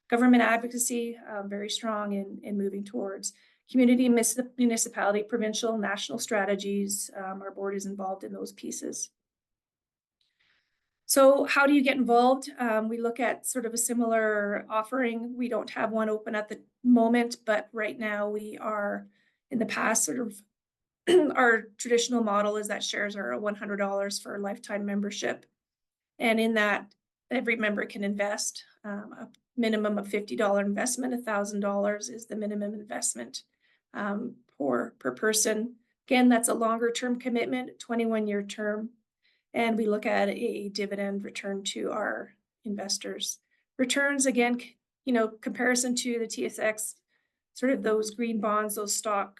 Government advocacy, very strong in moving towards community, municipality, provincial, national strategies. Our board is involved in those pieces. So how do you get involved? We look at sort of a similar offering. We don't have one open at the moment, but right now we are, in the past, sort of our traditional model is that shares are $100 for a lifetime membership. And in that, every member can invest a minimum of $50 investment. $1,000 is the minimum investment per person. Again, that's a longer term commitment, 21-year term. And we look at a dividend return to our investors. Returns, again, comparison to the TSX, sort of those green bonds, those stock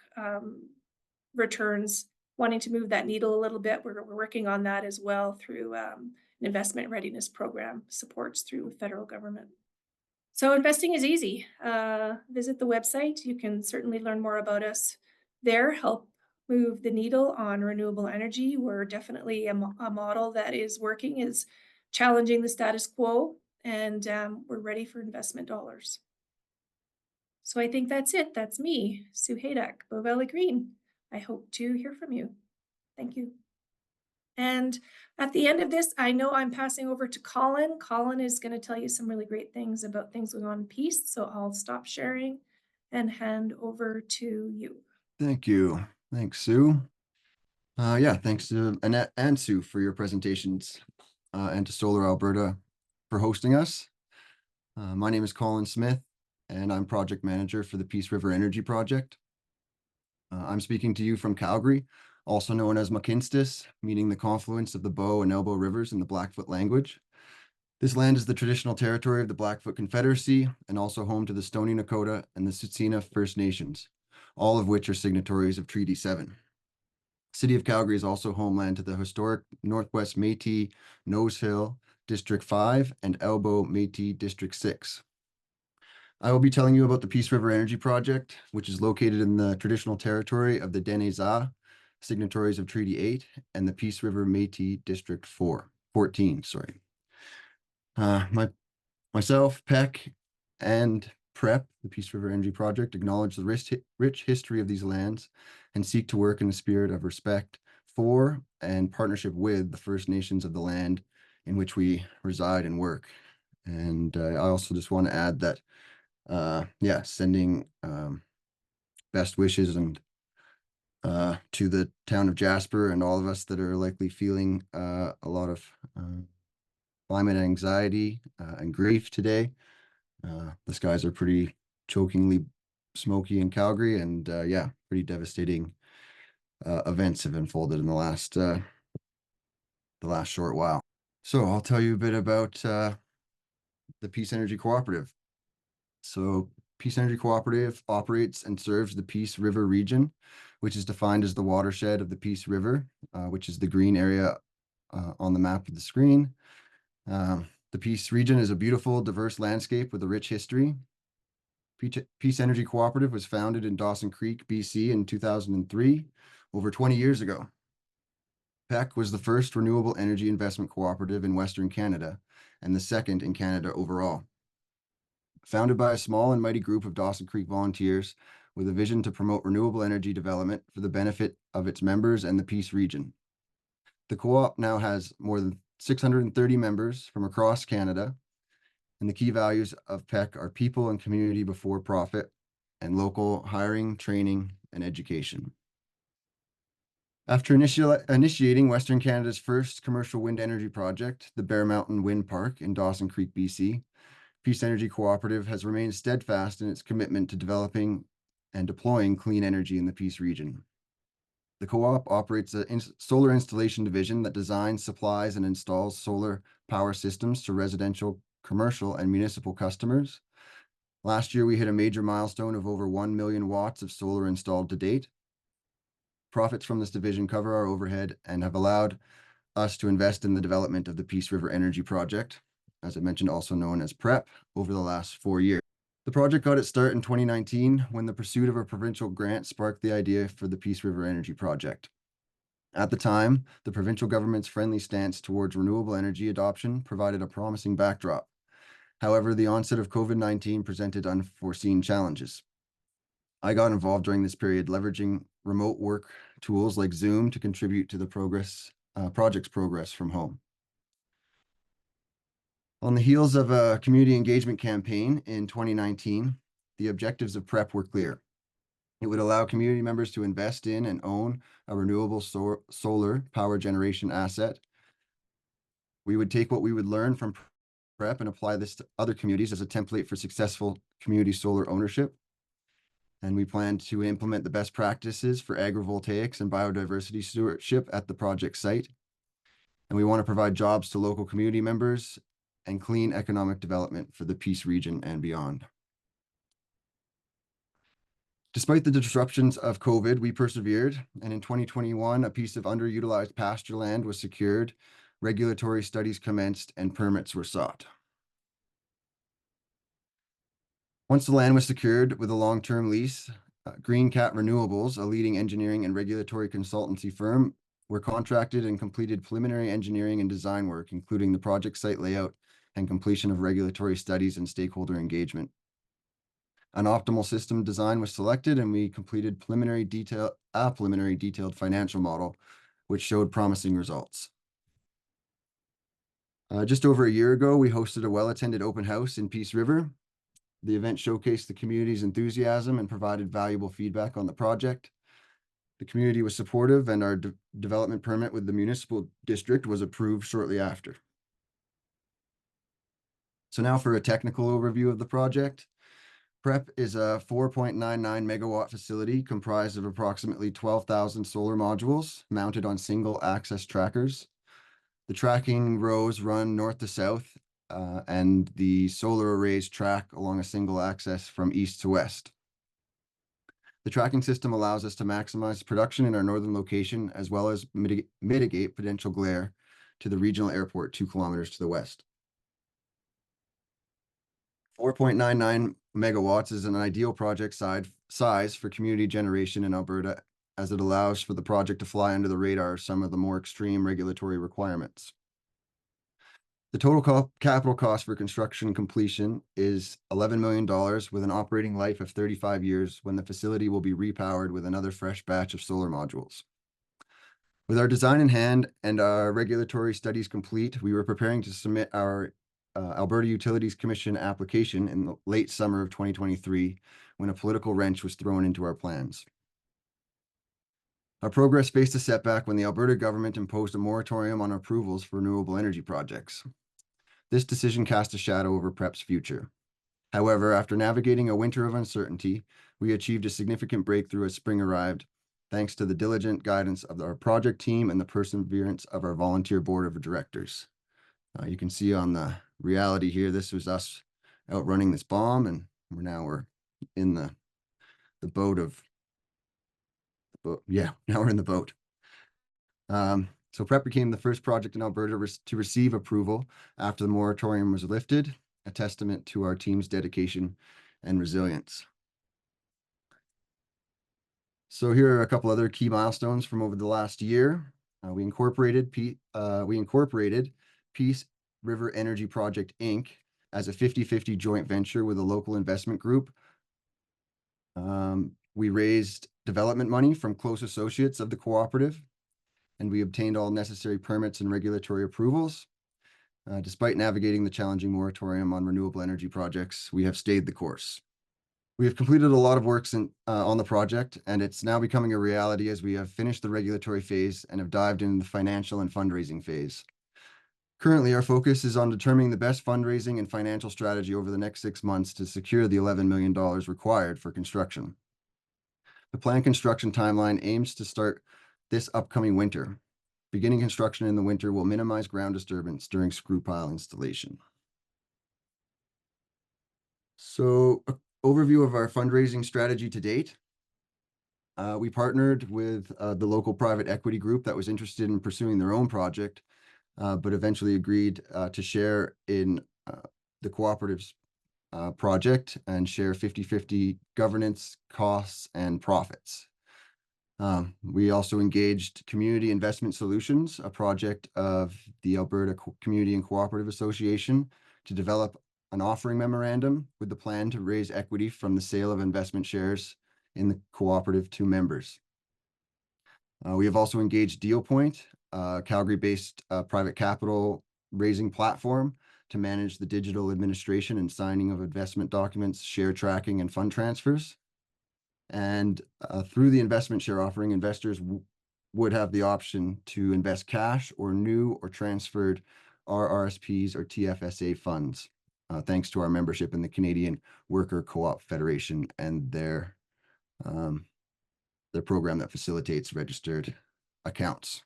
returns, wanting to move that needle a little bit. We're working on that as well through an investment readiness program, supports through federal government. So investing is easy. Visit the website. You can certainly learn more about us there, help move the needle on renewable energy. We're definitely a model that is working, is challenging the status quo, and we're ready for investment dollars. So I think that's it. That's me, Sue Haydock, Bow Valley Green. I hope to hear from you. Thank you. And at the end of this, I know I'm passing over to Colin. Colin is going to tell you some really great things about things going on in Peace. So I'll stop sharing and hand over to you. Thank you. Thanks, Sue. Thanks to Annette and Sue for your presentations, and to Solar Alberta for hosting us. My name is Colin Smith, and I'm project manager for the Peace River Energy Project. I'm speaking to you from Calgary, also known as Makinstis, meaning the confluence of the Bow and Elbow rivers in the Blackfoot language. This land is the traditional territory of the Blackfoot Confederacy, and also home to the Stoney Nakoda and the Tsuut'ina First Nations, all of which are signatories of Treaty 7. City of Calgary is also homeland to the historic Northwest Métis Nose Hill District 5 and Elbow Métis District 6. I will be telling you about the Peace River Energy Project, which is located in the traditional territory of the Denezah, signatories of Treaty 8, and the Peace River Métis District 14. Myself, Peck, and PREP, the Peace River Energy Project, acknowledge the rich history of these lands and seek to work in the spirit of respect for and partnership with the First Nations of the land in which we reside and work. And I also just want to add that, yeah, sending best wishes and to the town of Jasper and all of us that are likely feeling a lot of climate anxiety and grief today. The skies are pretty chokingly smoky in Calgary, and yeah, pretty devastating events have unfolded in the last short while. So I'll tell you a bit about the Peace Energy Cooperative. So Peace Energy Cooperative operates and serves the Peace River region, which is defined as the watershed of the Peace River, which is the green area on the map of the screen. The Peace region is a beautiful, diverse landscape with a rich history. Peace Energy Cooperative was founded in Dawson Creek, BC in 2003, over 20 years ago. PEC was the first renewable energy investment cooperative in Western Canada and the second in Canada overall. Founded by a small and mighty group of Dawson Creek volunteers with a vision to promote renewable energy development for the benefit of its members and the Peace region. The co-op now has more than 630 members from across Canada, and the key values of PEC are people and community before profit and local hiring, training, and education. After initiating Western Canada's first commercial wind energy project, the Bear Mountain Wind Park in Dawson Creek, BC, Peace Energy Cooperative has remained steadfast in its commitment to developing and deploying clean energy in the Peace region. The co-op operates a solar installation division that designs, supplies, and installs solar power systems to residential, commercial, and municipal customers. Last year, we hit a major milestone of over 1 million watts of solar installed to date. Profits from this division cover our overhead and have allowed us to invest in the development of the Peace River Energy Project, as I mentioned, also known as PREP, over the last 4 years. The project got its start in 2019 when the pursuit of a provincial grant sparked the idea for the Peace River Energy Project. At the time, the provincial government's friendly stance towards renewable energy adoption provided a promising backdrop. However, the onset of COVID-19 presented unforeseen challenges. I got involved during this period, leveraging remote work tools like Zoom to contribute to the project's progress from home. On the heels of a community engagement campaign in 2019, the objectives of PREP were clear. It would allow community members to invest in and own a renewable solar power generation asset. We would take what we would learn from PREP and apply this to other communities as a template for successful community solar ownership. And we plan to implement the best practices for agrivoltaics and biodiversity stewardship at the project site. And we want to provide jobs to local community members and clean economic development for the Peace region and beyond. Despite the disruptions of COVID, we persevered, and in 2021, a piece of underutilized pasture land was secured, regulatory studies commenced, and permits were sought. Once the land was secured with a long-term lease, Green Cat Renewables, a leading engineering and regulatory consultancy firm, were contracted and completed preliminary engineering and design work, including the project site layout and completion of regulatory studies and stakeholder engagement. An optimal system design was selected, and we completed preliminary detailed financial model, which showed promising results. Just over a year ago, we hosted a well-attended open house in Peace River. The event showcased the community's enthusiasm and provided valuable feedback on the project. The community was supportive, and our development permit with the municipal district was approved shortly after. So now for a technical overview of the project. PREP is a 4.99 megawatt facility comprised of approximately 12,000 solar modules mounted on single axis trackers. The tracking rows run north to south, and the solar arrays track along a single axis from east to west. The tracking system allows us to maximize production in our northern location, as well as mitigate potential glare to the regional airport 2 kilometers to the west. 4.99 megawatts is an ideal project size for community generation in Alberta, as it allows for the project to fly under the radar of some of the more extreme regulatory requirements. The total capital cost for construction completion is $11 million with an operating life of 35 years when the facility will be repowered with another fresh batch of solar modules. With our design in hand and our regulatory studies complete, we were preparing to submit our Alberta Utilities Commission application in the late summer of 2023 when a political wrench was thrown into our plans. Our progress faced a setback when the Alberta government imposed a moratorium on approvals for renewable energy projects. This decision cast a shadow over PREP's future. However, after navigating a winter of uncertainty, we achieved a significant breakthrough as spring arrived, thanks to the diligent guidance of our project team and the perseverance of our volunteer board of directors. You can see on the reality here, this was us outrunning this bomb, and we're in the boat of, now we're in the boat. So PREP became the first project in Alberta to receive approval after the moratorium was lifted, a testament to our team's dedication and resilience. So here are a couple other key milestones from over the last year. We incorporated Peace River Energy Project, Inc. as a 50-50 joint venture with a local investment group. We raised development money from close associates of the cooperative, and we obtained all necessary permits and regulatory approvals. Despite navigating the challenging moratorium on renewable energy projects, we have stayed the course. We have completed a lot of work on the project, and it's now becoming a reality as we have finished the regulatory phase and have dived into the financial and fundraising phase. Currently, our focus is on determining the best fundraising and financial strategy over the next 6 months to secure the $11 million required for construction. The planned construction timeline aims to start this upcoming winter. Beginning construction in the winter will minimize ground disturbance during screw pile installation. So, an overview of our fundraising strategy to date. We partnered with the local private equity group that was interested in pursuing their own project, but eventually agreed to share in the cooperative's project and share 50-50 governance, costs, and profits. We also engaged Community Investment Solutions, a project of the Alberta Community and Cooperative Association, to develop an offering memorandum with the plan to raise equity from the sale of investment shares in the cooperative to members. We have also engaged DealPoint, a Calgary-based private capital raising platform, to manage the digital administration and signing of investment documents, share tracking, and fund transfers. And through the investment share offering, investors would have the option to invest cash or new or transferred RRSPs or TFSA funds, thanks to our membership in the Canadian Worker Co-op Federation and their program that facilitates registered accounts.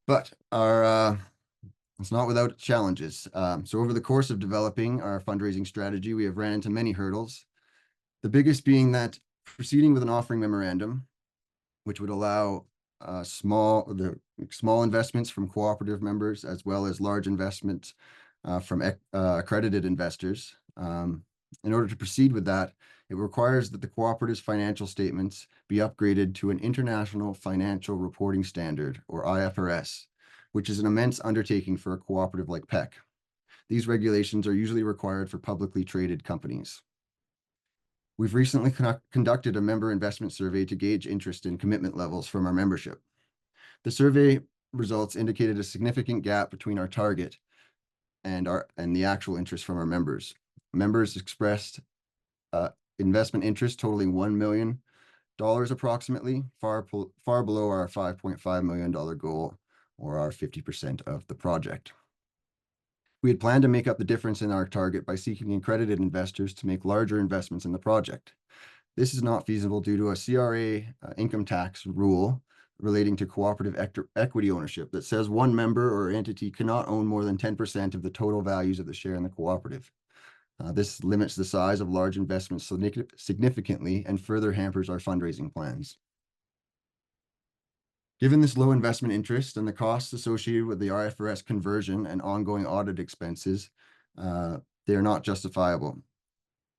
But it's not without challenges. So over the course of developing our fundraising strategy, we have ran into many hurdles. The biggest being that proceeding with an offering memorandum, which would allow small investments from cooperative members as well as large investments from accredited investors. In order to proceed with that, it requires that the cooperative's financial statements be upgraded to an International Financial Reporting Standard, or IFRS, which is an immense undertaking for a cooperative like PEC. These regulations are usually required for publicly traded companies. We've recently conducted a member investment survey to gauge interest and commitment levels from our membership. The survey results indicated a significant gap between our target and the actual interest from our members. Members expressed investment interest totaling $1 million approximately, far below our $5.5 million goal, or our 50% of the project. We had planned to make up the difference in our target by seeking accredited investors to make larger investments in the project. This is not feasible due to a CRA income tax rule relating to cooperative equity ownership that says one member or entity cannot own more than 10% of the total values of the share in the cooperative. This limits the size of large investments significantly and further hampers our fundraising plans. Given this low investment interest and the costs associated with the IFRS conversion and ongoing audit expenses, they are not justifiable.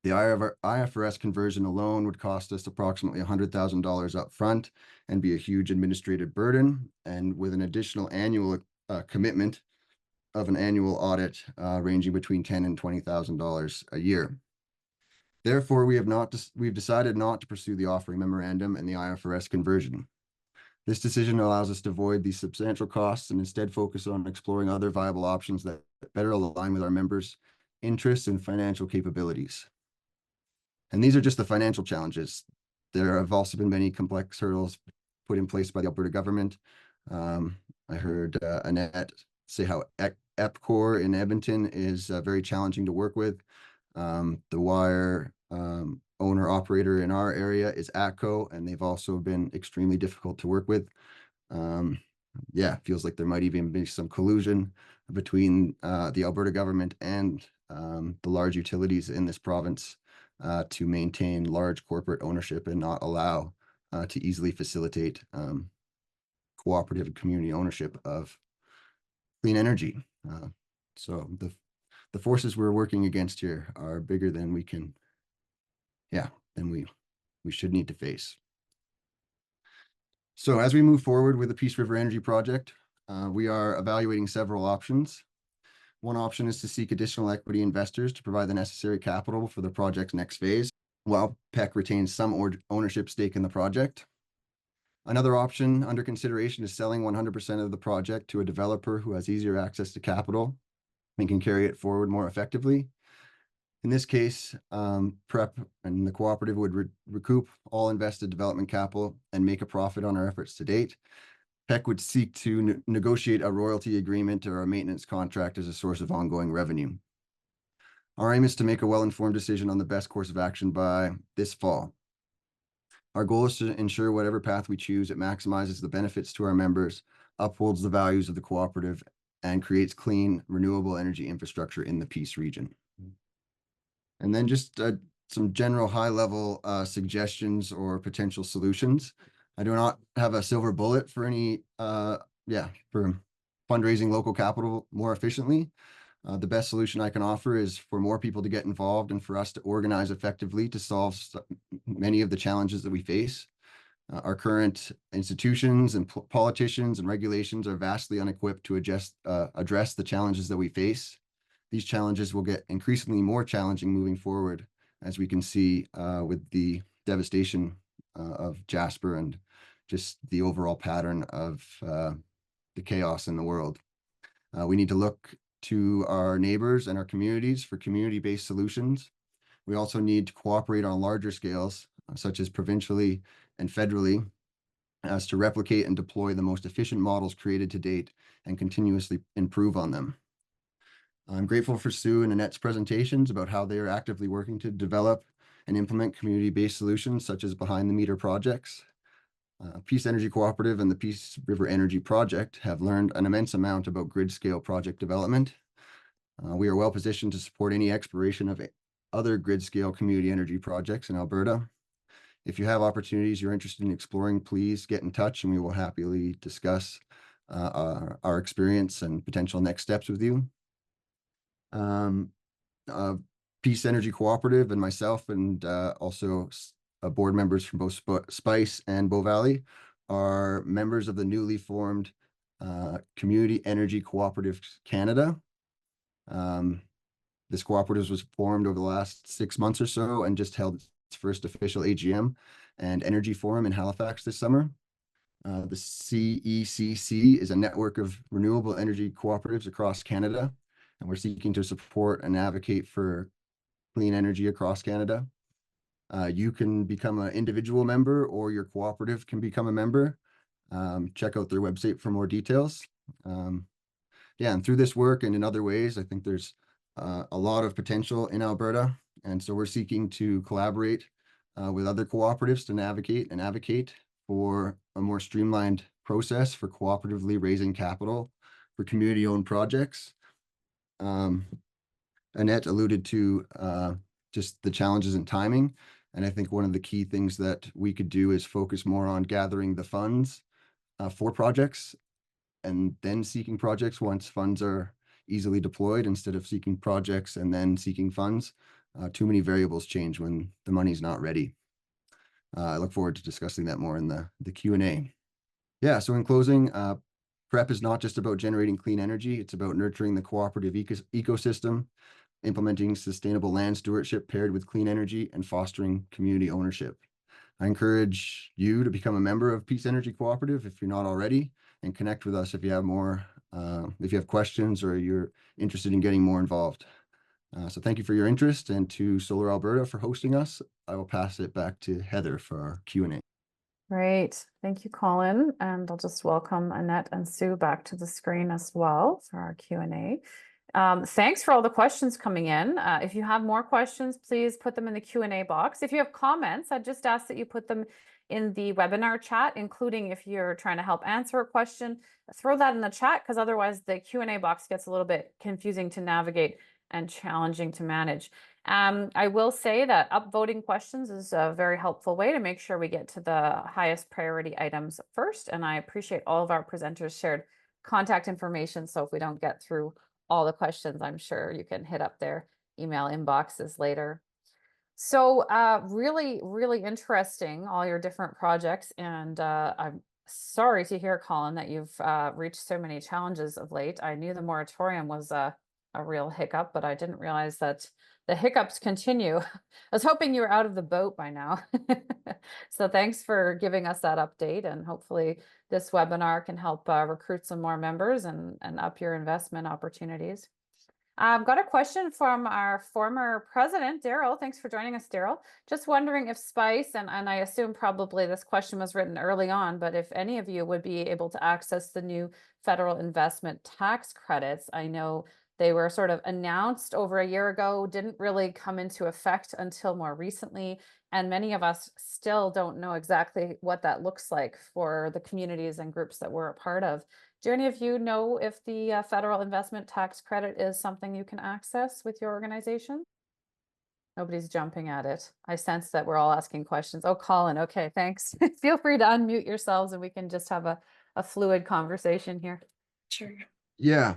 The IFRS conversion alone would cost us approximately $100,000 up front and be a huge administrative burden. And with an additional annual commitment of an annual audit ranging between $10,000 and $20,000 a year. Therefore, we've decided not to pursue the offering memorandum and the IFRS conversion. This decision allows us to avoid these substantial costs and instead focus on exploring other viable options that better align with our members' interests and financial capabilities. And these are just the financial challenges. There have also been many complex hurdles put in place by the Alberta government. I heard Annette say how EPCOR in Edmonton is very challenging to work with. The wire owner operator in our area is ATCO, and they've also been extremely difficult to work with. Yeah, it feels like there might even be some collusion between the Alberta government and the large utilities in this province to maintain large corporate ownership and not allow to easily facilitate cooperative and community ownership of clean energy. So the forces we're working against here are bigger than we can, than we should need to face. So as we move forward with the Peace River Energy Project, we are evaluating several options. One option is to seek additional equity investors to provide the necessary capital for the project's next phase, while PEC retains some ownership stake in the project. Another option under consideration is selling 100% of the project to a developer who has easier access to capital and can carry it forward more effectively. In this case, PREP and the cooperative would recoup all invested development capital and make a profit on our efforts to date. PEC would seek to negotiate a royalty agreement or a maintenance contract as a source of ongoing revenue. Our aim is to make a well-informed decision on the best course of action by this fall. Our goal is to ensure whatever path we choose, it maximizes the benefits to our members, upholds the values of the cooperative, and creates clean, renewable energy infrastructure in the Peace region. And then just some general high-level suggestions or potential solutions. I do not have a silver bullet for any, for fundraising local capital more efficiently. The best solution I can offer is for more people to get involved and for us to organize effectively to solve many of the challenges that we face. Our current institutions and politicians and regulations are vastly unequipped to address the challenges that we face. These challenges will get increasingly more challenging moving forward, as we can see with the devastation of Jasper and just the overall pattern of the chaos in the world. We need to look to our neighbors and our communities for community-based solutions. We also need to cooperate on larger scales, such as provincially and federally, as to replicate and deploy the most efficient models created to date and continuously improve on them. I'm grateful for Sue and Annette's presentations about how they are actively working to develop and implement community-based solutions such as behind-the-meter projects. Peace Energy Cooperative and the Peace River Energy Project have learned an immense amount about grid-scale project development. We are well positioned to support any exploration of other grid-scale community energy projects in Alberta. If you have opportunities you're interested in exploring, please get in touch and we will happily discuss our experience and potential next steps with you. Peace Energy Cooperative and myself and also board members from both Spice and Bow Valley are members of the newly formed Community Energy Cooperative Canada. This cooperative was formed over the last 6 months or so and just held its first official AGM and energy forum in Halifax this summer. The CECC is a network of renewable energy cooperatives across Canada, and we're seeking to support and advocate for clean energy across Canada. You can become an individual member or your cooperative can become a member. Check out their website for more details. And through this work and in other ways, I think there's a lot of potential in Alberta. And so we're seeking to collaborate with other cooperatives to navigate and advocate for a more streamlined process for cooperatively raising capital for community-owned projects. Annette alluded to just the challenges in timing. And I think one of the key things that we could do is focus more on gathering the funds for projects and then seeking projects once funds are easily deployed instead of seeking projects and then seeking funds. Too many variables change when the money's not ready. I look forward to discussing that more in the Q&A. Yeah, so in closing, PrEP is not just about generating clean energy, it's about nurturing the cooperative ecosystem, implementing sustainable land stewardship paired with clean energy, and fostering community ownership. I encourage you to become a member of Peace Energy Cooperative if you're not already, and connect with us if you have more, if you have questions or you're interested in getting more involved. So thank you for your interest, and to Solar Alberta for hosting us. I will pass it back to Heather for our Q&A. Great. Thank you, Colin. And I'll just welcome Annette and Sue back to the screen as well for our Q&A. Thanks for all the questions coming in. If you have more questions, please put them in the Q&A box. If you have comments, I just ask that you put them in the webinar chat, including if you're trying to help answer a question, throw that in the chat, because otherwise the Q&A box gets a little bit confusing to navigate and challenging to manage. I will say that upvoting questions is a very helpful way to make sure we get to the highest priority items first. And I appreciate all of our presenters shared contact information. So if we don't get through all the questions, I'm sure you can hit up their email inboxes later. So really, really interesting, all your different projects. And I'm sorry to hear, Colin, that you've reached so many challenges of late. I knew the moratorium was a real hiccup, but I didn't realize that the hiccups continue. I was hoping you were out of the boat by now. So thanks for giving us that update, and hopefully this webinar can help recruit some more members and up your investment opportunities. I've got a question from our former president, Daryl. Thanks for joining us, Daryl. Just wondering if SPICE, and I assume probably this question was written early on, but if any of you would be able to access the new federal investment tax credits. I know they were sort of announced over a year ago, didn't really come into effect until more recently. And many of us still don't know exactly what that looks like for the communities and groups that we're a part of. Do any of you know if the federal investment tax credit is something you can access with your organization? Nobody's jumping at it. I sense that we're all asking questions. Oh, Colin, okay, thanks. Feel free to unmute yourselves and we can just have a fluid conversation here. Sure. Yeah.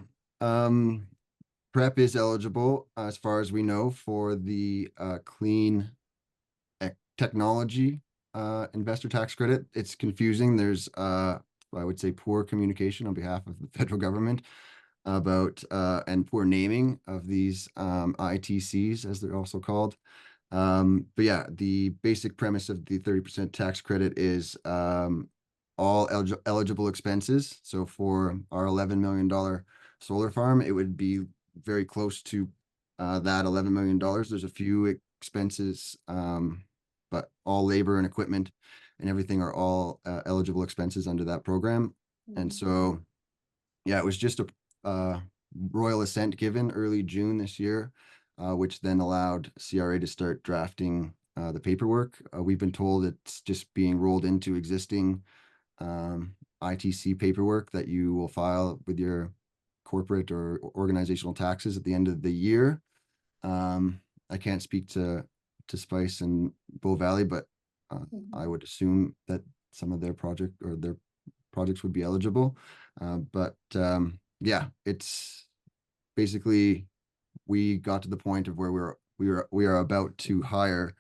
PrEP is eligible, as far as we know, for the clean technology investor tax credit. It's confusing. There's, I would say, poor communication on behalf of the federal government about and poor naming of these ITCs, as they're also called. But yeah, the basic premise of the 30% tax credit is all eligible expenses. So for our $11 million solar farm, it would be very close to that $11 million. There's a few expenses, but all labor and equipment and everything are all eligible expenses under that program. And so, yeah, it was just a royal assent given early June this year, which then allowed CRA to start drafting the paperwork. We've been told it's just being rolled into existing ITC paperwork that you will file with your corporate or organizational taxes at the end of the year. I can't speak to SPICE and Bow Valley, but I would assume that some of their projects would be eligible. But yeah, it's basically, we got to the point of where we are about to hire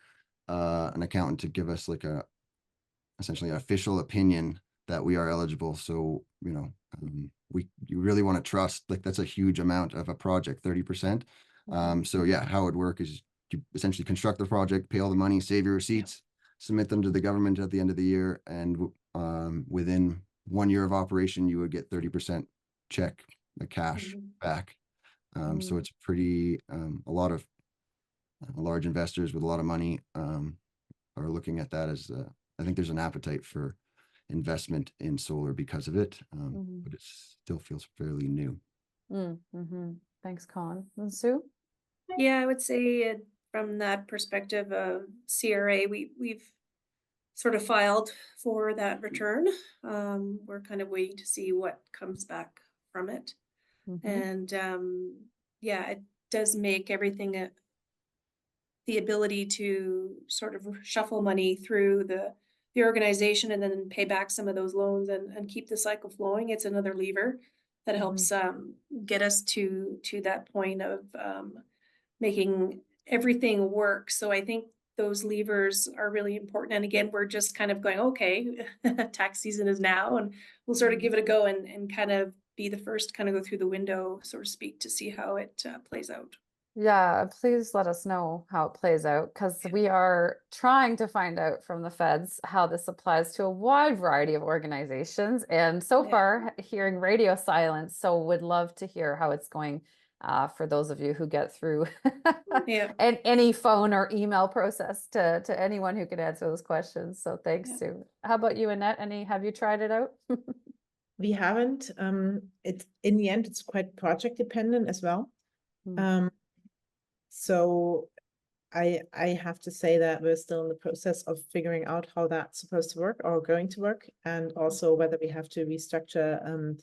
an accountant to give us like essentially an official opinion that we are eligible. So, you know, you really want to trust, like, that's a huge amount of a project, 30%. So yeah, how it would work is you essentially construct the project, pay all the money, save your receipts, submit them to the government at the end of the year, and within 1 year of operation, you would get 30% check, the cash back. So it's pretty, a lot of large investors with a lot of money are looking at that as, I think there's an appetite for investment in solar because of it, but it still feels fairly new. Thanks, Colin. And Sue? Yeah, I would say from that perspective of CRA, we've sort of filed for that return. We're kind of waiting to see what comes back from it. And yeah, it does make everything the ability to sort of shuffle money through the organization and then pay back some of those loans and keep the cycle flowing. It's another lever that helps get us to that point of making everything work. So I think those levers are really important. And again, we're just kind of going, okay, tax season is now, and we'll sort of give it a go and kind of be the first to kind of go through the window, so to speak, to see how it plays out. Yeah, please let us know how it plays out, because we are trying to find out from the feds how this applies to a wide variety of organizations. And so Yeah. far, hearing radio silence. So would love to hear how it's going for those of you who get through Yeah. and any phone or email process to anyone who can answer those questions. So thanks, Yeah. Sue. How about you, Annette? Have you tried it out? We haven't. It's in the end, it's quite project dependent as well. Mm. So I have to say that we're still in the process of figuring out how that's supposed to work or going to work, and also whether we have to restructure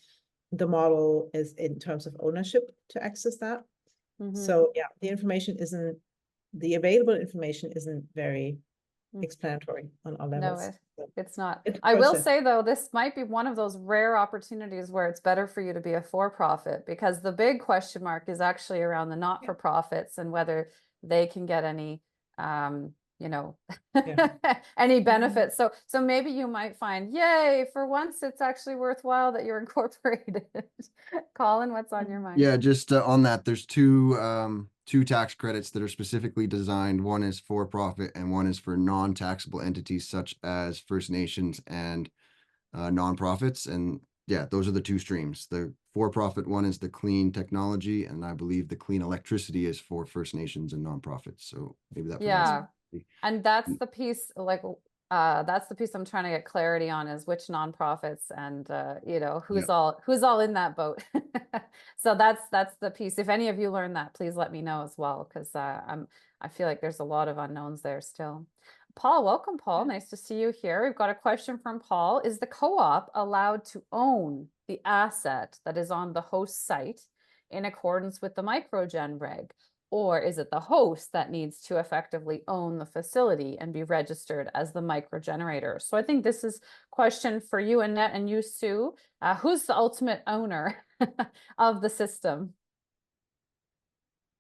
the model is in terms of ownership to access that. Mhm. So yeah, the available information isn't very Mm. explanatory on all No, levels. So it's not. it's a I will process. say though, this might be one of those rare opportunities where it's better for you to be a for-profit, because the big question mark is actually around the not-for-profits and whether they can get any, you know, any benefits. So maybe you might find, yay, for once it's actually worthwhile that you're incorporated. Colin, what's on your mind? Yeah, just on that, there's two tax credits that are specifically designed. One is for profit and one is for non-taxable entities such as First Nations and nonprofits. And yeah, those are the two streams. The for-profit one is the clean technology, and I believe the clean electricity is for First Nations and nonprofits. So maybe that provides Yeah. And that's the piece, like, that's the piece I'm trying to get clarity on, is which nonprofits and you know, who's all in that boat. So that's the piece. If any of you learn that, please let me know as well, because I feel like there's a lot of unknowns there still. Paul, welcome, Paul. Nice to see you here. We've got a question from Paul. Is the co-op allowed to own the asset that is on the host site in accordance with the microgen reg? Or is it the host that needs to effectively own the facility and be registered as the microgenerator? So I think this is a question for you, Annette, and you, Sue. Who's the ultimate owner of the system?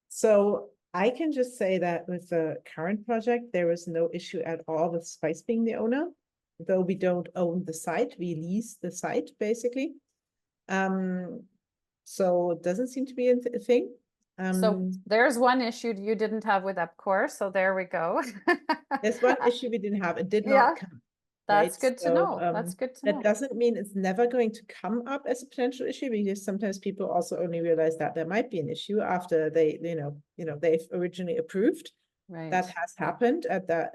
So I can just say that with the current project, there was no issue at all with Spice being the owner, though we don't own the site, we lease the site basically. So it doesn't seem to be a thing. So there's one issue you didn't have with EPCOR, so there we go. There's one issue we didn't have. It did Yeah, not come. that's Right? good to So, know. That's good to know. That doesn't mean it's never going to come up as a potential issue, because sometimes people also only realize that there might be an issue after they, they've originally approved. Right. That has happened at that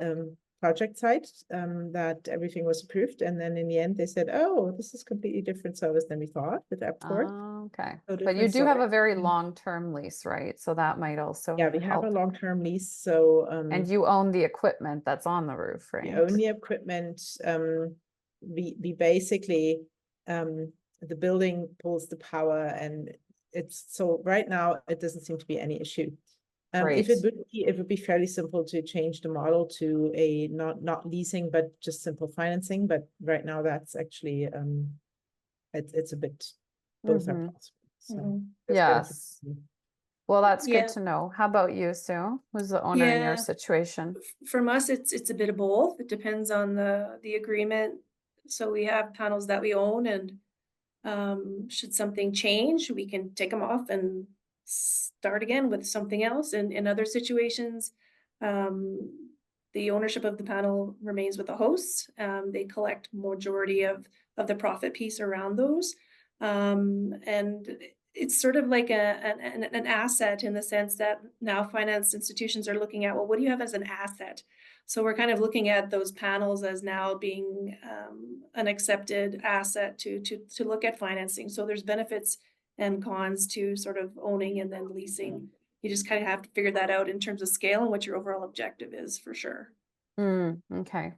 project site, that everything was approved, and then in the end they said, oh, this is completely different service than we thought with EPCOR. Okay. So But you different do have a service. very long-term lease, right? So that might also Yeah, we have a help. long-term lease, so And you own the equipment that's on the roof, right? we own the equipment. We basically the building pulls the power, and it's so right now it doesn't seem to be any issue. If it would be, it would be fairly simple to change the model to a not leasing but just simple financing. But right now that's actually it's a bit both are possible. So Yes. Well, that's Yeah. good to know. How about you, Sue? Who's the owner in your Yeah. situation? From us, it's a bit of both. It depends on the agreement. So we have panels that we own, and should something change, we can take them off and start again with something else. And in other situations, the ownership of the panel remains with the hosts. They collect majority of the profit piece around those. And it's sort of like an asset, in the sense that now finance institutions are looking at, well, what do you have as an asset? So we're kind of looking at those panels as now being an accepted asset to look at financing. So there's benefits and cons to sort of owning and then leasing. You just kind of have to figure that out in terms of scale and what your overall objective is, for sure. Okay.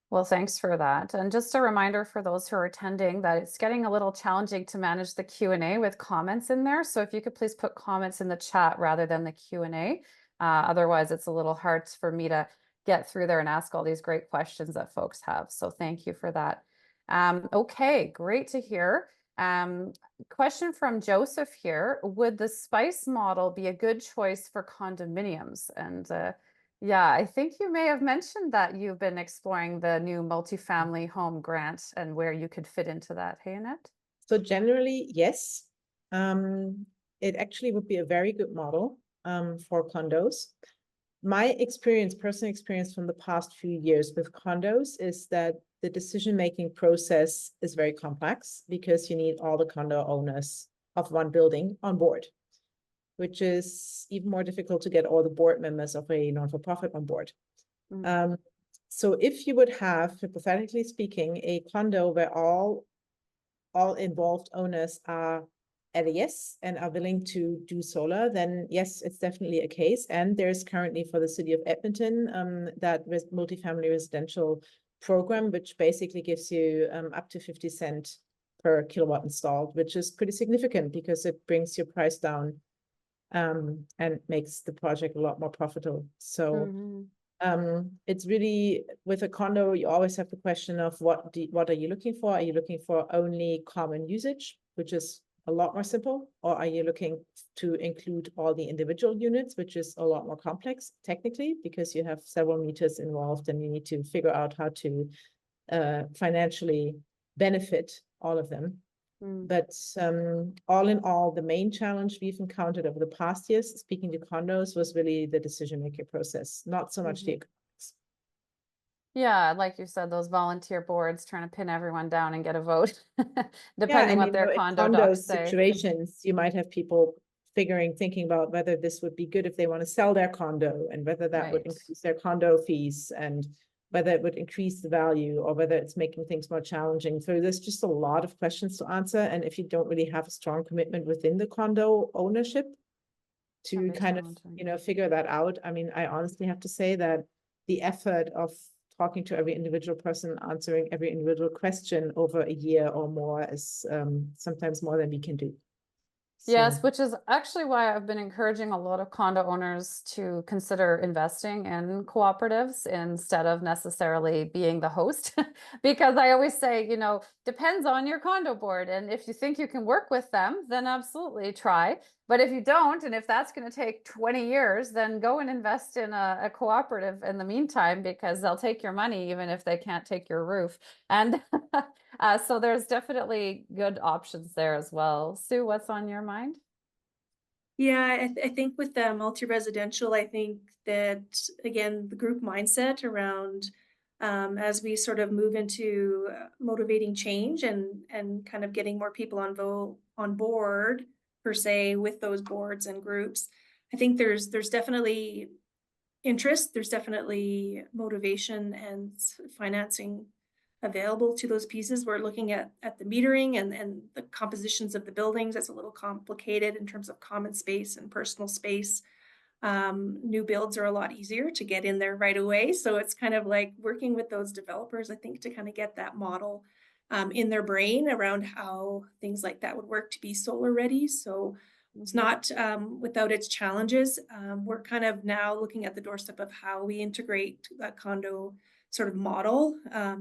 Well, thanks for that. And just a reminder for those who are attending that it's getting a little challenging to manage the Q&A with comments in there. So if you could please put comments in the chat rather than the Q&A. Otherwise, it's a little hard for me to get through there and ask all these great questions that folks have. So thank you for that. Okay, great to hear. Question from Joseph here. Would the SPICE model be a good choice for condominiums? And Yeah, I think you may have mentioned that you've been exploring the new multifamily home grant and where you could fit into that. Hey, Annette? So generally, yes. It actually would be a very good model for condos. My experience, personal experience from the past few years with condos is that the decision-making process is very complex because you need all the condo owners of one building on board, which is even more difficult to get all the board members of a non-for-profit on board. Mm. So if you would have, hypothetically speaking, a condo where all involved owners are at a yes and are willing to do solar, then yes, it's definitely a case. And there's currently for the city of Edmonton that multifamily residential program, which basically gives you up to 50 cents per kilowatt installed, which is pretty significant because it brings your price down and makes the project a lot more profitable. So it's really, with a condo, you always have the question of what are you looking for? Are you looking for only common usage, which is a lot more simple, or are you looking to include all the individual units, which is a lot more complex technically because you have several meters involved and you need to figure out how to financially benefit all of them. But all in all, the main challenge we've encountered over the past years, speaking to condos, was really the decision-making process, not so much the economics. Yeah, like you said, those volunteer boards trying to pin everyone down and get a vote, Yeah, depending and what their in condo condo docs say. situations, you might have people thinking about whether this would be good if they want to sell their condo and whether that would Right. increase their condo fees and whether it would increase the value or whether it's making things more challenging. So there's just a lot of questions to answer. And if you don't really have a strong commitment within the condo ownership Can to be kind of, challenging. figure that out. I mean, I honestly have to say that the effort of talking to every individual person, answering every individual question over a year or more is sometimes more than we can do. Yes, So, which is actually why I've been encouraging a lot of condo owners to consider investing in cooperatives instead of necessarily being the host. Because I always say, depends on your condo board. And if you think you can work with them, then absolutely try. But if you don't, and if that's going to take 20 years, then go and invest in a cooperative in the meantime, because they'll take your money even if they can't take your roof. And so there's definitely good options there as well. Sue, what's on your mind? Yeah, I think with the multi-residential, I think that, again, the group mindset around as we sort of move into motivating change and kind of getting more people on board per se with those boards and groups. I think there's definitely interest, there's definitely motivation and financing available to those pieces. We're looking at the metering and the compositions of the buildings. That's a little complicated in terms of common space and personal space. New builds are a lot easier to get in there right away. So it's kind of like working with those developers, I think, to kind of get that model in their brain around how things like that would work to be solar ready. So it's not without its challenges. We're kind of now looking at the doorstep of how we integrate that condo sort of model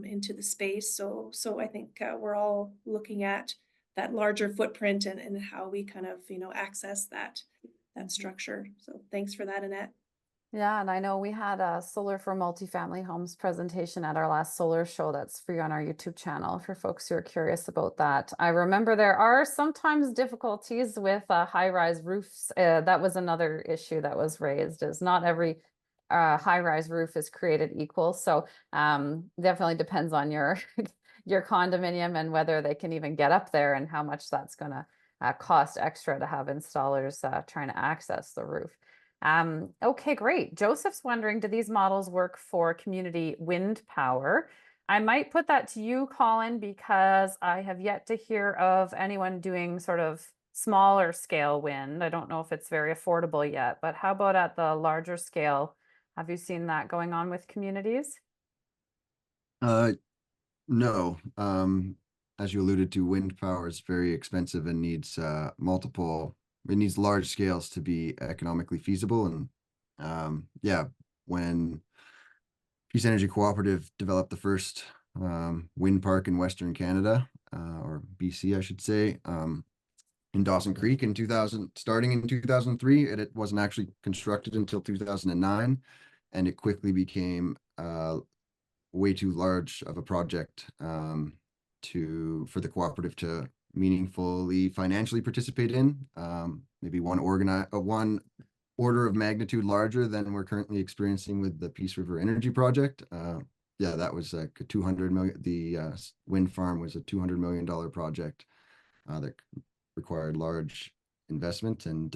into the space. So I think we're all looking at that larger footprint and how we kind of, access that structure. So thanks for that, Annette. Yeah, and I know we had a solar for multifamily homes presentation at our last solar show that's free on our YouTube channel for folks who are curious about that. I remember there are sometimes difficulties with high-rise roofs. That was another issue that was raised, is not every high-rise roof is created equal. So definitely depends on your your condominium and whether they can even get up there and how much that's going to cost extra to have installers trying to access the roof. Okay, great. Joseph's wondering, do these models work for community wind power? I might put that to you, Colin, because I have yet to hear of anyone doing sort of smaller scale wind. I don't know if it's very affordable yet, but how about at the larger scale? Have you seen that going on with communities? No. As you alluded to, wind power is very expensive and needs it needs large scales to be economically feasible. And yeah, when Peace Energy Cooperative developed the first wind park in Western Canada, or BC, I should say, in Dawson Creek starting in 2003, it wasn't actually constructed until 2009. and it quickly became way too large of a project for the cooperative to meaningfully financially participate in. Maybe one order of magnitude larger than we're currently experiencing with the Peace River Energy Project. Yeah, that was like a 200 million. The wind farm was a $200 million project that required large investment. And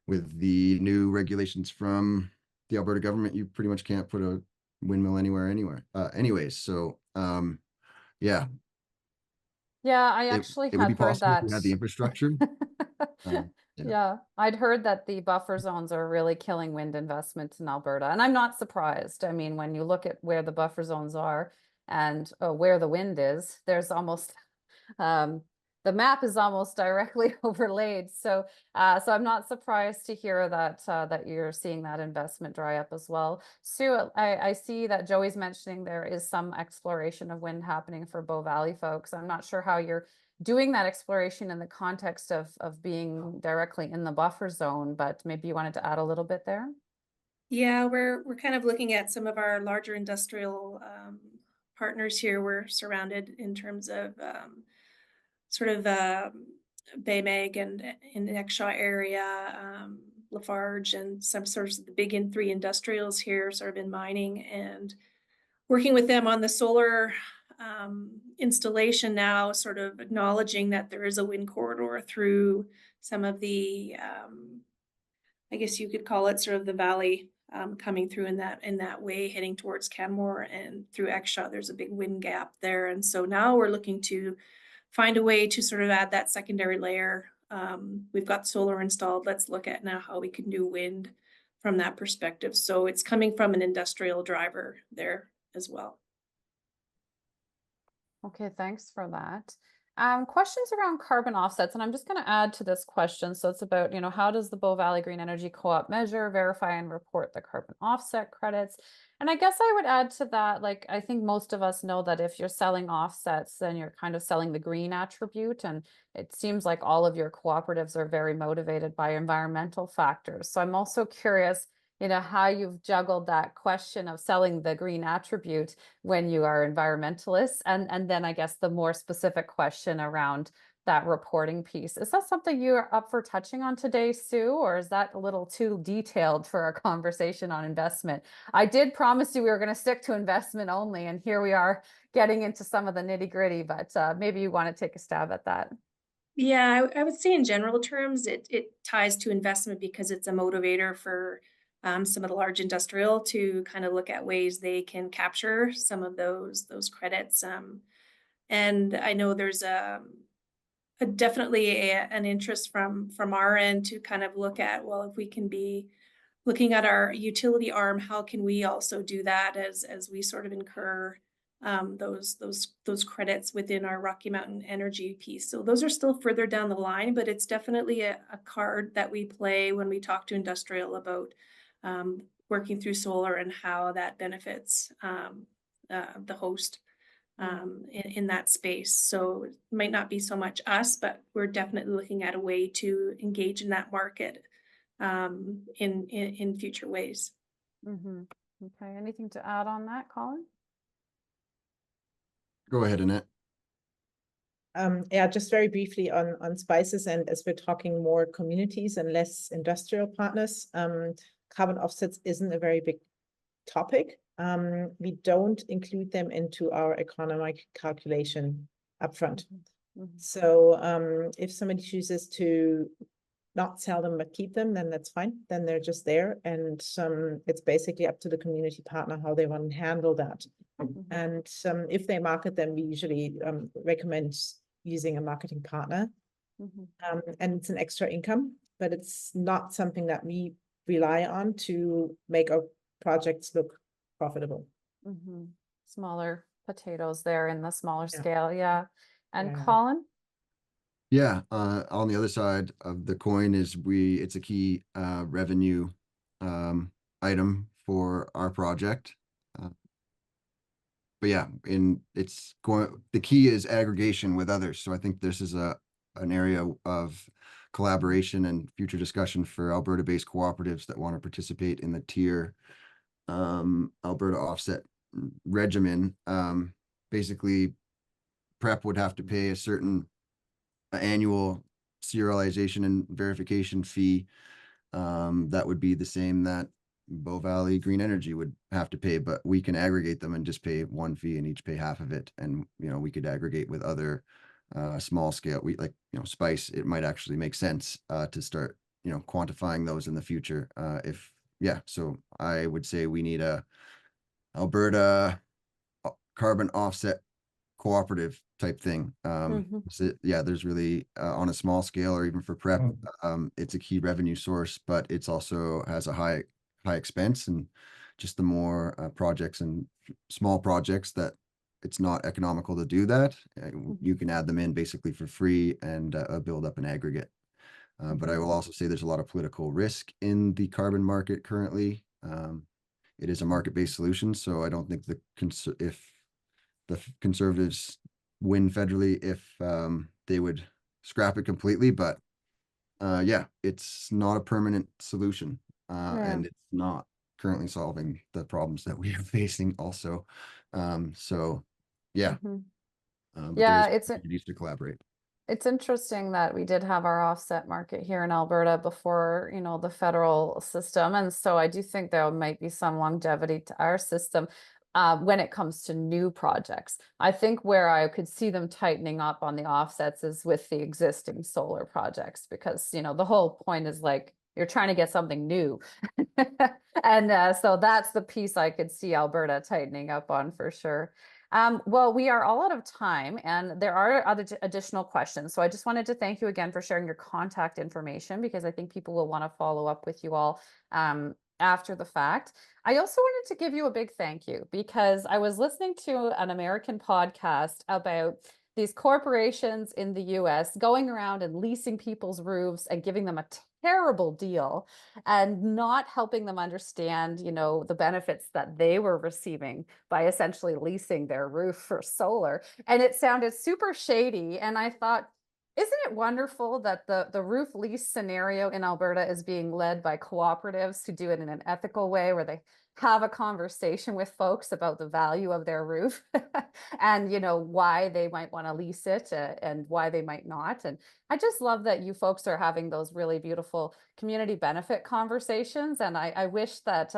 with the new regulations from the Alberta government, you pretty much can't put a windmill anywhere. Anyways, so yeah. Yeah, I actually it would be had heard possible if that. we had the infrastructure. Yeah. Yeah, I'd heard that the buffer zones are really killing wind investments in Alberta, and I'm not surprised. I mean, when you look at where the buffer zones are and where the wind is, there's almost the map is almost directly overlaid. So so I'm not surprised to hear that that you're seeing that investment dry up as well. Sue, I see that Joey's mentioning there is some exploration of wind happening for Bow Valley folks. I'm not sure how you're doing that exploration in the context of being directly in the buffer zone, but maybe you wanted to add a little bit there. Yeah, we're kind of looking at some of our larger industrial partners here. We're surrounded in terms of sort of Baymag and in the Exshaw area, Lafarge, and some sorts of the big three industrials here, sort of in mining, and working with them on the solar installation now, sort of acknowledging that there is a wind corridor through some of the, I guess you could call it sort of the valley coming through in that way, heading towards Canmore and through Exshaw. There's a big wind gap there. And so now we're looking to find a way to sort of add that secondary layer. We've got solar installed. Let's look at now how we can do wind from that perspective. So it's coming from an industrial driver there as well. Okay, thanks for that. Questions around carbon offsets, and I'm just going to add to this question. So it's about, you know, how does the Bow Valley Green Energy Co-op measure, verify, and report the carbon offset credits? And I guess I would add to that, like, I think most of us know that if you're selling offsets, then you're kind of selling the green attribute. And it seems like all of your cooperatives are very motivated by environmental factors. So I'm also curious, you know, how you've juggled that question of selling the green attribute when you are environmentalists, and then I guess the more specific question around that reporting piece. Is that something you're up for touching on today, Sue, or is that a little too detailed for a conversation on investment? I did promise you we were going to stick to investment only, and here we are getting into some of the nitty-gritty, but maybe you want to take a stab at that. Yeah, I would say in general terms, it ties to investment because it's a motivator for some of the large industrial to kind of look at ways they can capture some of those credits. And I know there's definitely an interest from our end to kind of look at, well, if we can be looking at our utility arm, how can we also do that as we sort of incur those credits within our Rocky Mountain Energy piece. So those are still further down the line, but it's definitely a card that we play when we talk to industrial about working through solar and how that benefits the host in that space. So it might not be so much us, but we're definitely looking at a way to engage in that market in future ways. Mm-hmm. Okay, anything to add on that, Colin? Go ahead, Annette. Yeah, just very briefly on spices, and as we're talking more communities and less industrial partners, carbon offsets isn't a very big topic. We don't include them into our economic calculation upfront. Mm-hmm. So if somebody chooses to not sell them but keep them, then that's fine. Then they're just there, and it's basically up to the community partner how they want to handle that. Mm-hmm. And if they market them, we usually recommend using a marketing partner. Mm-hmm. And it's an extra income, but it's not something that we rely on to make our projects look profitable. Mm-hmm. Smaller potatoes there in the smaller scale, yeah. And Colin? Yeah, on the other side of the coin is it's a key revenue item for our project. But yeah, the key is aggregation with others. So I think this is an area of collaboration and future discussion for Alberta-based cooperatives that want to participate in the tier Alberta offset regimen, basically PrEP would have to pay a certain annual serialization and verification fee. That would be the same that Bow Valley Green Energy would have to pay, but we can aggregate them and just pay one fee and each pay half of it. And, we could aggregate with other small scale, Spice, it might actually make sense to start, quantifying those in the future. So I would say we need a Alberta carbon offset cooperative type thing. There's really on a small scale or even for PrEP, it's a key revenue source, but it's also has a high expense, and just the more projects and small projects that it's not economical to do that, you can add them in basically for free and build up an aggregate. But I will also say there's a lot of political risk in the carbon market currently. It is a market-based solution, so I don't think if the Conservatives win federally, if they would scrap it completely. But it's not a permanent solution, and it's not currently solving the problems that we are facing also. But there's opportunities to collaborate. It's interesting that we did have our offset market here in Alberta before, the federal system. And so I do think there might be some longevity to our system when it comes to new projects. I think where I could see them tightening up on the offsets is with the existing solar projects, because, the whole point is like, you're trying to get something new. And so that's the piece I could see Alberta tightening up on for sure. Well, we are all out of time, and there are other additional questions. So I just wanted to thank you again for sharing your contact information, because I think people will want to follow up with you all after the fact. I also wanted to give you a big thank you, because I was listening to an American podcast about these corporations in the US going around and leasing people's roofs and giving them a terrible deal and not helping them understand, the benefits that they were receiving by essentially leasing their roof for solar. And it sounded super shady. And I thought, isn't it wonderful that the roof lease scenario in Alberta is being led by cooperatives who do it in an ethical way, where they have a conversation with folks about the value of their roof and, why they might want to lease it and why they might not. And I just love that you folks are having those really beautiful community benefit conversations. And I wish that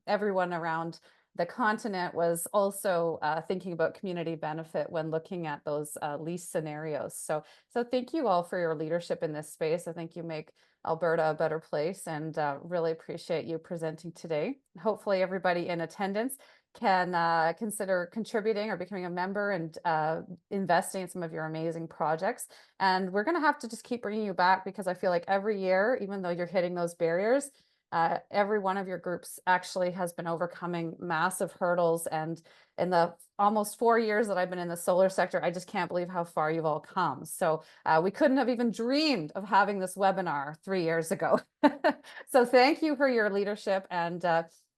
everyone around the continent was also thinking about community benefit when looking at those lease scenarios. So thank you all for your leadership in this space. I think you make Alberta a better place, and really appreciate you presenting today. Hopefully everybody in attendance can consider contributing or becoming a member and investing in some of your amazing projects. And we're going to have to just keep bringing you back, because I feel like every year, even though you're hitting those barriers, every one of your groups actually has been overcoming massive hurdles. And in the almost 4 years that I've been in the solar sector, I just can't believe how far you've all come. So we couldn't have even dreamed of having this webinar 3 years ago. So thank you for your leadership and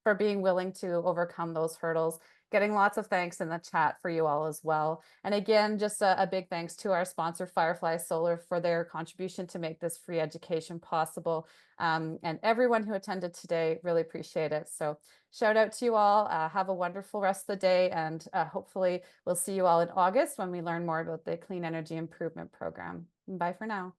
for being willing to overcome those hurdles. Getting lots of thanks in the chat for you all as well. And again, just a big thanks to our sponsor, Firefly Solar, for their contribution to make this free education possible. And everyone who attended today, really appreciate it. So shout out to you all. Have a wonderful rest of the day. And hopefully we'll see you all in August when we learn more about the Clean Energy Improvement Program. Bye for now.